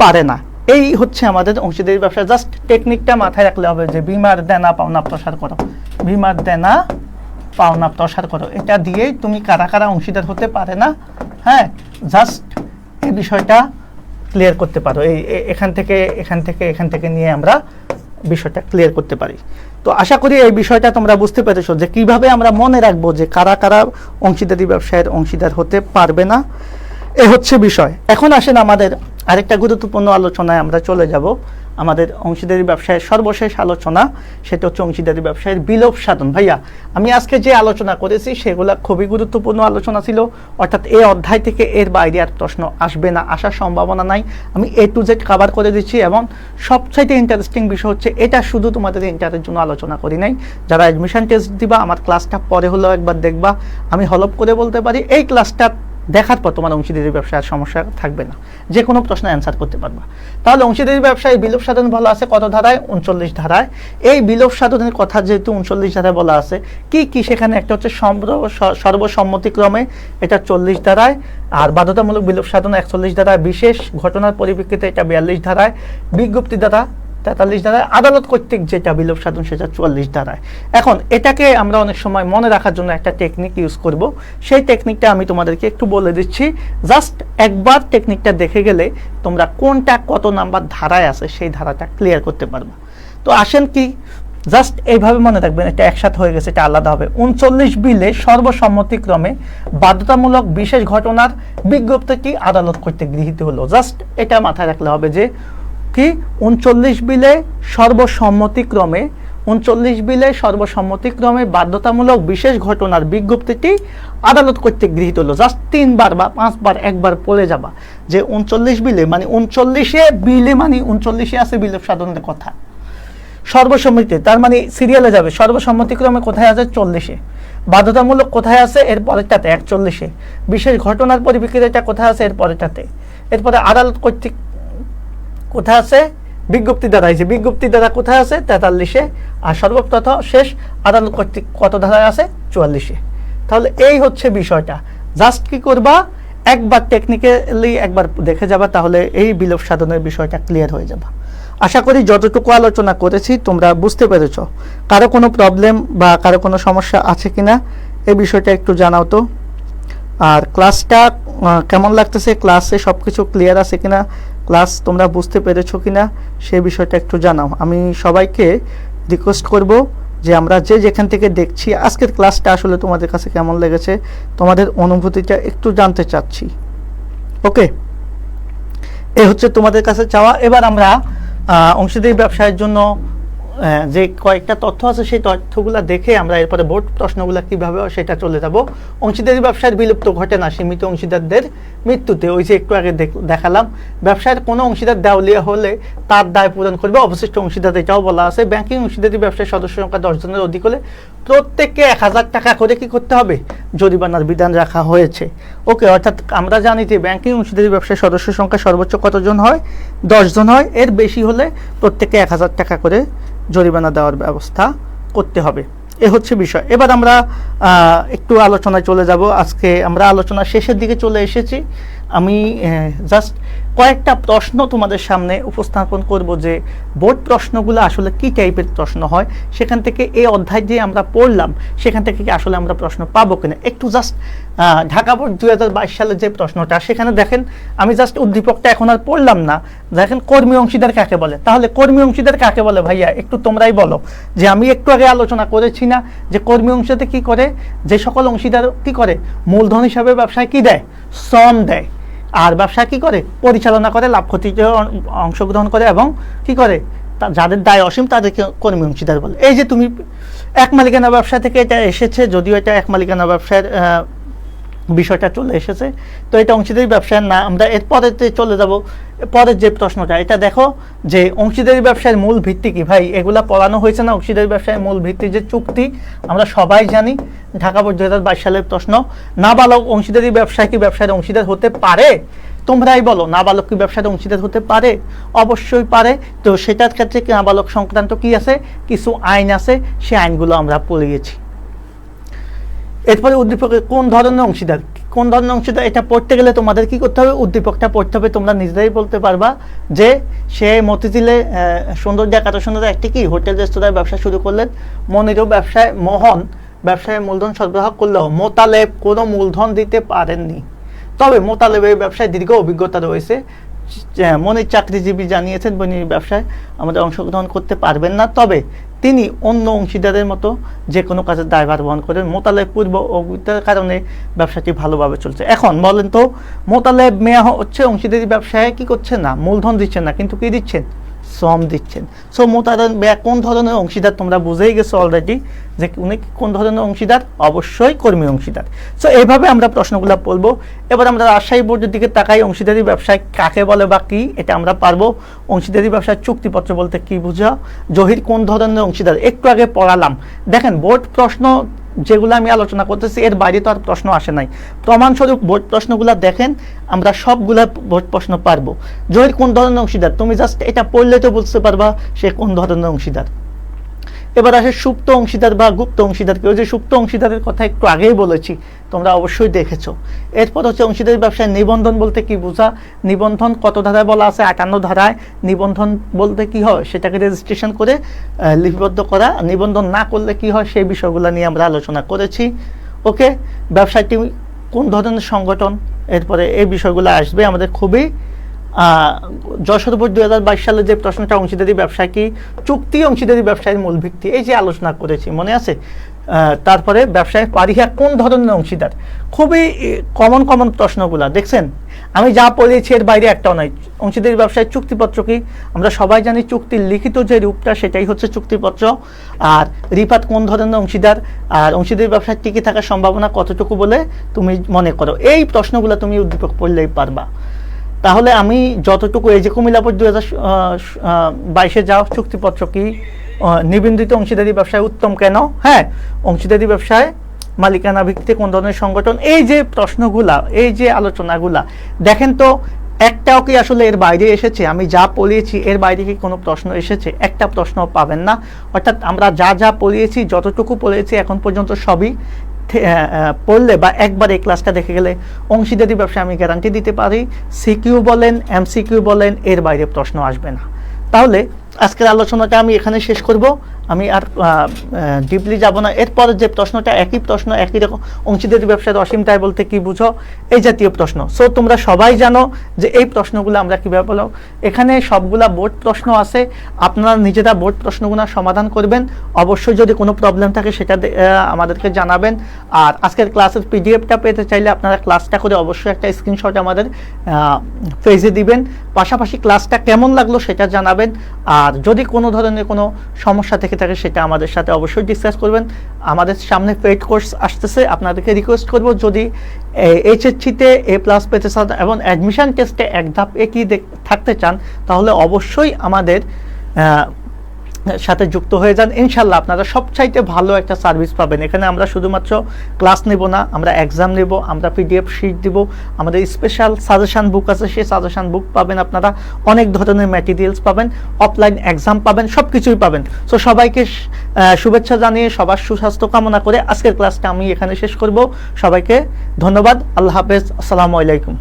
পারে না। এই হচ্ছে আমাদের অংশীদারি ব্যবসা। জাস্ট টেকনিকটা মাথায় রাখলে হবে যে বিমার দেনা পাওনা প্রসার করো, বিমার দেনা পাওনা প্রসার করো, এটা দিয়েই তুমি কারা কারা অংশীদার হতে পারে না, হ্যাঁ, জাস্ট এই বিষয়টা ক্লিয়ার করতে পারো। এই এখান থেকে নিয়ে আমরা বিষয়টা ক্লিয়ার করতে পারি। তো আশা করি এই বিষয়টা তোমরা বুঝতে পেরেছো যে কিভাবে আমরা মনে রাখবো যে কারা কারা অংশীদারি ব্যবসায়ের অংশীদার হতে পারবে না। এ হচ্ছে বিষয়। এখন আসেন আমাদের আরেকটা গুরুত্বপূর্ণ আলোচনায় আমরা চলে যাব। আমাদের অংশীদারি ব্যবসায়ের সর্বশেষ আলোচনা, সেটা হচ্ছে অংশীদারি ব্যবসায়ের বিলোপ সাধন। ভাইয়া, আমি আজকে যে আলোচনা করেছি সেগুলা খুবই গুরুত্বপূর্ণ আলোচনা ছিল। অর্থাৎ এই অধ্যায় থেকে এর বাইরে আর প্রশ্ন আসবে না, আসার সম্ভাবনা নাই। আমি A to Z কভার করে দিচ্ছি এবং সবচাইতে ইন্টারেস্টিং বিষয় হচ্ছে এটা শুধু তোমাদের ইন্টারের জন্য আলোচনা করি নাই। যারা অ্যাডমিশন টেস্ট দিবা, আমার ক্লাসটা পরে হলেও একবার দেখবা। আমি হলপ করে বলতে পারি এই ক্লাসটা দেখার পর তোমার অংশীদারি ব্যবসার সমস্যা থাকবে না, যে কোনো প্রশ্ন অ্যান্সার করতে পারবা। তাহলে অংশীদারি ব্যবসায় বিলোপ সাধন বলা আছে কত ধারায়? 39 ধারায়। এই বিলোপ সাধনের কথা যেহেতু 39 ধারায় বলা আছে, কি কি সেখানে একটা হচ্ছে সর্বসম্মতিক্রমে, এটা 40 ধারায়, আর বাধ্যতামূলক বিলোপ সাধন 41 ধারায়, বিশেষ ঘটনার পরিপ্রেক্ষিতে এটা 42 ধারায়, বিজ্ঞপ্তি দ্বারা 43 ধারায়, আদালত কর্তৃক যেটা বিলোপ সাধন সেটা 44 ধারায়। এখন এটাকে আমরা অনেক সময় মনে রাখার জন্য একটা টেকনিক ইউজ করব। সেই টেকনিকটা আমি তোমাদেরকে একটু বলে দিচ্ছি। জাস্ট একবার টেকনিকটা দেখে গেলে তোমরা কোনটা কত নাম্বার ধারায় আছে সেই ধারাটা ক্লিয়ার করতে পারবা। তো আসেন কি, জাস্ট এইভাবে মনে রাখবেন, এটা একসাথে হয়ে গেছে, এটা আলাদা হবে। 39 বিলে সর্বসম্মতিক্রমে বাধ্যতামূলক বিশেষ ঘটনার বিজ্ঞপ্তিটি আদালত কর্তৃক গৃহীত হলো। জাস্ট এটা মাথায় রাখলে হবে যে কি 39 বিলে সর্বসম্মতিক্রমে 39 বিলে সর্বসম্মতিক্রমে বাধ্যতামূলক বিশেষ ঘটনার বিজ্ঞপ্তিটি আদালত কর্তৃক গৃহীত হলো। জাস্ট 3 বার বা 5 বার একবার পড়ে যাবা যে 39 বিলে মানে 39 বিলে মানে 39 আছে বিলোপ সাধনের কথা, সর্বসম্মতিতে তার মানে সিরিয়ালে যাবে, সর্বসম্মতিক্রমে কোথায় আছে 40-এ, বাধ্যতামূলক কোথায় আছে এর পরেরটাতে 41-এ, বিশেষ ঘটনার পরিপ্রেক্ষিতে কোথায় আছে এর পরেরটাতে, এরপরে আদালত কর্তৃক কোথায় আছে বিজ্ঞপ্তি দ্বারা, এই যে বিজ্ঞপ্তি দ্বারা কোথায় আছে 43-এ, আর সর্বপ্রথ শেষ আদালত কর্তৃক কত ধারায় আছে 44-এ। তাহলে এই হচ্ছে বিষয়টা, জাস্ট কি করবা একবার টেকনিক্যালি একবার দেখে যাবা, তাহলে এই বিলোপ সাধনের বিষয়টা ক্লিয়ার হয়ে যাবে। আশা করি যতটুকু আলোচনা করেছি তোমরা বুঝতে পেরেছ। কারো কোনো প্রবলেম বা কারো কোনো সমস্যা আছে কিনা এই বিষয়টা একটু জানাও তো। আর ক্লাসটা কেমন লাগতেছে, ক্লাসে সব কিছু ক্লিয়ার আছে কিনা, ক্লাস তোমরা বুঝতে পেরেছো কিনা সেই বিষয়টা একটু জানাও। আমি সবাইকে রিকোয়েস্ট করব যে আমরা যে যেখান থেকে দেখছি আজকের ক্লাসটা আসলে তোমাদের কাছে কেমন লেগেছে, তোমাদের অনুভূতিটা একটু জানতে চাচ্ছি। ওকে, এই হচ্ছে তোমাদের কাছে চাওয়া। এবার আমরা অংশীদারি ব্যবসায়ের জন্য যে কয়েকটা তথ্য আছে সেই তথ্যগুলো দেখে আমরা এরপরে বোর্ড প্রশ্নগুলো কীভাবে সেটা চলে যাব। অংশীদারি ব্যবসায়ের বিলুপ্ত ঘটে না সীমিত অংশীদারদের মৃত্যুতে, ওই যে একটু আগে দেখালাম। ব্যবসায়ের কোনো অংশীদার দেওয়ালিয়া হলে তার দায় পূরণ করবে অবশিষ্ট অংশীদার, এটাও বলা আছে। ব্যাংকিং অংশীদারি ব্যবসায় সদস্য সংখ্যা 10 জনের অধিক হলে প্রত্যেককে 1000 টাকা করে কি করতে হবে, জরিমানার বিধান রাখা হয়েছে। ওকে, অর্থাৎ আমরা জানি যে ব্যাংকিং অংশীদারি ব্যবসায় সদস্য সংখ্যা সর্বোচ্চ কতজন হয়, 10 জন হয়, এর বেশি হলে প্রত্যেককে 1000 টাকা করে জরিমানা দেওয়ার ব্যবস্থা করতে হবে। এ হচ্ছে বিষয়। এবার আমরা একটু আলোচনায় চলে যাব। আজকে আমরা আলোচনা শেষের দিকে চলে এসেছি। আমি জাস্ট কয়েকটা প্রশ্ন তোমাদের সামনে উপস্থাপন করব যে বোর্ড প্রশ্নগুলো আসলে কি টাইপের প্রশ্ন হয়, সেখান থেকে এই অধ্যায় যে আমরা পড়লাম সেখান থেকে কি আসলে আমরা প্রশ্ন পাবো কিনা। একটু জাস্ট ঢাকা বোর্ড 2022 সালের যে প্রশ্নটা, সেখানে দেখেন আমি জাস্ট উদ্দীপকটা এখন আর পড়লাম না। দেখেন কর্মী অংশীদার কাকে বলে, তাহলে কর্মী অংশীদার কাকে বলে ভাইয়া একটু তোমরাই বলো। যে আমি একটু আগে আলোচনা করেছি না যে কর্মী অংশীদার কি করে, যে সকল অংশীদার কি করে মূলধন হিসাবে ব্যবসায় কি দেয়, শ্রম দেয়, আর ব্যবসা কি করে পরিচালনা করে, লাভ ক্ষতিতে অংশগ্রহণ করে এবং কি করে যাদের দায় অসীম তাদেরকে কর্মী অংশীদার বলে। এই যে তুমি এক মালিকানা ব্যবসা থেকে এটা এসেছে, যদিও এটা এক মালিকানা ব্যবসার বিষয়টা চলে এসেছে, তো এটা অংশীদারি ব্যবসার না। আমরা এর পরেতে চলে যাব, পরের যে প্রশ্নটা এটা দেখো যে অংশীদারি ব্যবসার মূল ভিত্তি কি। ভাই এগুলা পড়ানো হয়েছে না, অংশীদারি ব্যবসার মূল ভিত্তি যে চুক্তি, আমরা সবাই জানি। ঢাকা বোর্ড 2022 সালের প্রশ্ন। নাবালক অংশীদারি ব্যবসায় কি ব্যবসার অংশীদার হতে পারে, তোমরাই বলো। নাবালক কি ব্যবসার অংশীদার হতে পারে? অবশ্যই পারে। তো সেটার ক্ষেত্রে নাবালক সংক্রান্ত কি আছে, কিছু আইন আছে, সেই আইনগুলো আমরা পড়িয়েছি। এরপরে উদ্দীপকের কোন ধরনের অংশীদার, কোন ধরনের অংশীদার এটা পড়তে গেলে তোমাদের কি করতে হবে, উদ্দীপকটা পড়তে হবে। তোমরা নিজেরাই বলতে পারবা যে সে মতিঝিলে সৌন্দর্য সুন্দর একটি কি হোটেল রেস্তোরাঁয় ব্যবসা শুরু করলেন, মনিরও ব্যবসায় মোহন ব্যবসায় মূলধন সরবরাহ করলেও মোতালেব কোনো মূলধন দিতে পারেননি। তবে মোতালেবের ব্যবসায় দীর্ঘ অভিজ্ঞতা রয়েছে। মনির চাকরিজীবী জানিয়েছেন মনির ব্যবসায় আমাদের অংশগ্রহণ করতে পারবেন না, তবে তিনি অন্য অংশীদারের মতো যে কোনো কাজের দায়ভার বহন করেন। মোতালেব পূর্ব অভিজ্ঞতার কারণে ব্যবসাটি ভালোভাবে চলছে। এখন বলেন তো, মোতালেব মেয়া হচ্ছে অংশীদারি ব্যবসায় কি করছেন না, মূলধন দিচ্ছেন না, কিন্তু কি দিচ্ছেন, শ্রম দিচ্ছেন। সো মোতালেব মেয়া কোন ধরনের অংশীদার তোমরা বুঝেই গেছো অলরেডি যে উনি কোন ধরনের অংশীদার, অবশ্যই কর্মী অংশীদার। সো এইভাবে আমরা প্রশ্নগুলো বলবো। এবার আমরা রাজশাহী বোর্ডের দিকে তাকাই। অংশীদারি ব্যবসায় কাকে বলে বা কি, এটা আমরা পারবো। অংশীদারি ব্যবসায় চুক্তিপত্র বলতে কি বুঝা, জহির কোন ধরনের অংশীদার একটু আগে পড়ালাম। দেখেন বোর্ড প্রশ্ন যেগুলো আমি আলোচনা করতেছি এর বাইরে তো আর প্রশ্ন আসে নাই। প্রমাণস্বরূপ বোর্ড প্রশ্নগুলো দেখেন, আমরা সবগুলা বোর্ড প্রশ্ন পারবো। জহির কোন ধরনের অংশীদার, তুমি জাস্ট এটা পড়লে তো বুঝতে পারবা সে কোন ধরনের অংশীদার। এবার আসে সুপ্ত অংশীদার বা গুপ্ত অংশীদার। কেউ যে সুপ্ত অংশীদারের কথা একটু আগেই বলেছি, তোমরা অবশ্যই দেখেছো। এরপর হচ্ছে অংশীদারি ব্যবসায় নিবন্ধন বলতে কি বোঝা, নিবন্ধন কত ধারায় বলা আছে, 58 ধারায়। নিবন্ধন বলতে কি হয়, সেটাকে রেজিস্ট্রেশন করে লিপিবদ্ধ করা। নিবন্ধন না করলে কি হয়, সেই বিষয়গুলো নিয়ে আমরা আলোচনা করেছি। ওকে, ব্যবসায়টি কোন ধরনের সংগঠন, এরপরে এই বিষয়গুলো আসবে আমাদের খুবই। যশোর বোর্ড 2022 সালে যে প্রশ্নটা, অংশীদারি ব্যবসা কি, চুক্তি অংশীদারি ব্যবসায়ের মূল ভিত্তি, এই যে আলোচনা করেছি মনে আছে। তারপরে ব্যবসায় পারিহা কোন ধরনের অংশীদার, খুবই কমন প্রশ্নগুলা দেখছেন। আমি যা পড়িয়েছি এর বাইরে একটাও নাই। অংশীদারি ব্যবসায় চুক্তিপত্র কি? আমরা সবাই জানি চুক্তির লিখিত যে রূপটা সেটাই হচ্ছে চুক্তিপত্র। আর রিফাত কোন ধরনের অংশীদার, আর অংশীদারি ব্যবসায় টিকে থাকার সম্ভাবনা কতটুকু বলে তুমি মনে করো? এই প্রশ্নগুলো তুমি উদ্দীপক পড়লেই পারবা। তাহলে আমি যতটুকু, এই যে কুমিল্লা বোর্ড 2022-এ যাও, চুক্তিপত্র কি? নিবন্ধিত অংশীদারি ব্যবসায় উত্তম কেন? হ্যাঁ, অংশীদারি ব্যবসায় মালিকানা ভিত্তিক কোন ধরনের সংগঠন? এই যে প্রশ্নগুলা, এই যে আলোচনাগুলা, দেখেন তো একটাও কি আসলে এর বাইরে এসেছে? আমি যা পড়িয়েছি এর বাইরে কি কোনো প্রশ্ন এসেছে? একটা প্রশ্ন পাবেন না। অর্থাৎ আমরা যা যা পড়িয়েছি, যতটুকু পড়িয়েছি এখন পর্যন্ত সবই পড়লে বা একবার এই ক্লাসটা দেখে গেলে অংশীদারি ব্যবসায় আমি গ্যারান্টি দিতে পারি সিকিউ বলেন, এমসিকিউ বলেন, এর বাইরে প্রশ্ন আসবে না। তাহলে আজকের আলোচনাটা আমি এখানে শেষ করব। আমি আর ডিপলি যাব না। এরপর যে প্রশ্নটা একই প্রশ্ন, একই রকম, অংশীদারি ব্যবসায় অসীম দায় বলতে কি বুঝো, এই জাতীয় প্রশ্ন। সো তোমরা সবাই জানো যে এই প্রশ্নগুলো আমরা কীভাবে বলো। এখানে সবগুলা বোর্ড প্রশ্ন আছে, আপনারা নিজেরা বোর্ড প্রশ্নগুলো সমাধান করবেন। অবশ্যই যদি কোনো প্রবলেম থাকে সেটা আমাদেরকে জানাবেন। আর আজকের ক্লাসের পিডিএফটা পেতে চাইলে আপনারা ক্লাসটা করে অবশ্যই একটা স্ক্রিনশট আমাদের পেজে দিবেন। পাশাপাশি ক্লাসটা কেমন লাগলো সেটা জানাবেন। আর যদি কোনো ধরনের কোনো সমস্যা থেকে থাকে সেটা আমাদের সাথে অবশ্যই ডিসকাস করবেন। আমাদের সামনে পেইড কোর্স আসতেছে, আপনাদেরকে রিকোয়েস্ট করব যদি এইচএসসিতে A+ পেতে চান এবং অ্যাডমিশন টেস্টে এক ধাপ এগিয়ে থাকতে চান, তাহলে অবশ্যই আমাদের সাথে যুক্ত হয়ে যান। ইনশাল্লাহ আপনারা সবচাইতে ভালো একটা সার্ভিস পাবেন। এখানে আমরা শুধুমাত্র ক্লাস নেব না, আমরা এক্সাম নেব, আমরা পিডিএফ শিট দিব, আমাদের স্পেশাল সাজেশন বুক আছে, সেই সাজেশন বুক পাবেন আপনারা, অনেক ধরনের ম্যাটেরিয়ালস পাবেন, অফলাইন এক্সাম পাবেন, সব কিছুই পাবেন। সো সবাইকে শুভেচ্ছা জানিয়ে সবার সুস্বাস্থ্য কামনা করে আজকের ক্লাসটা আমি এখানে শেষ করব। সবাইকে ধন্যবাদ। আল্লাহ হাফেজ। আসসালামু আলাইকুম।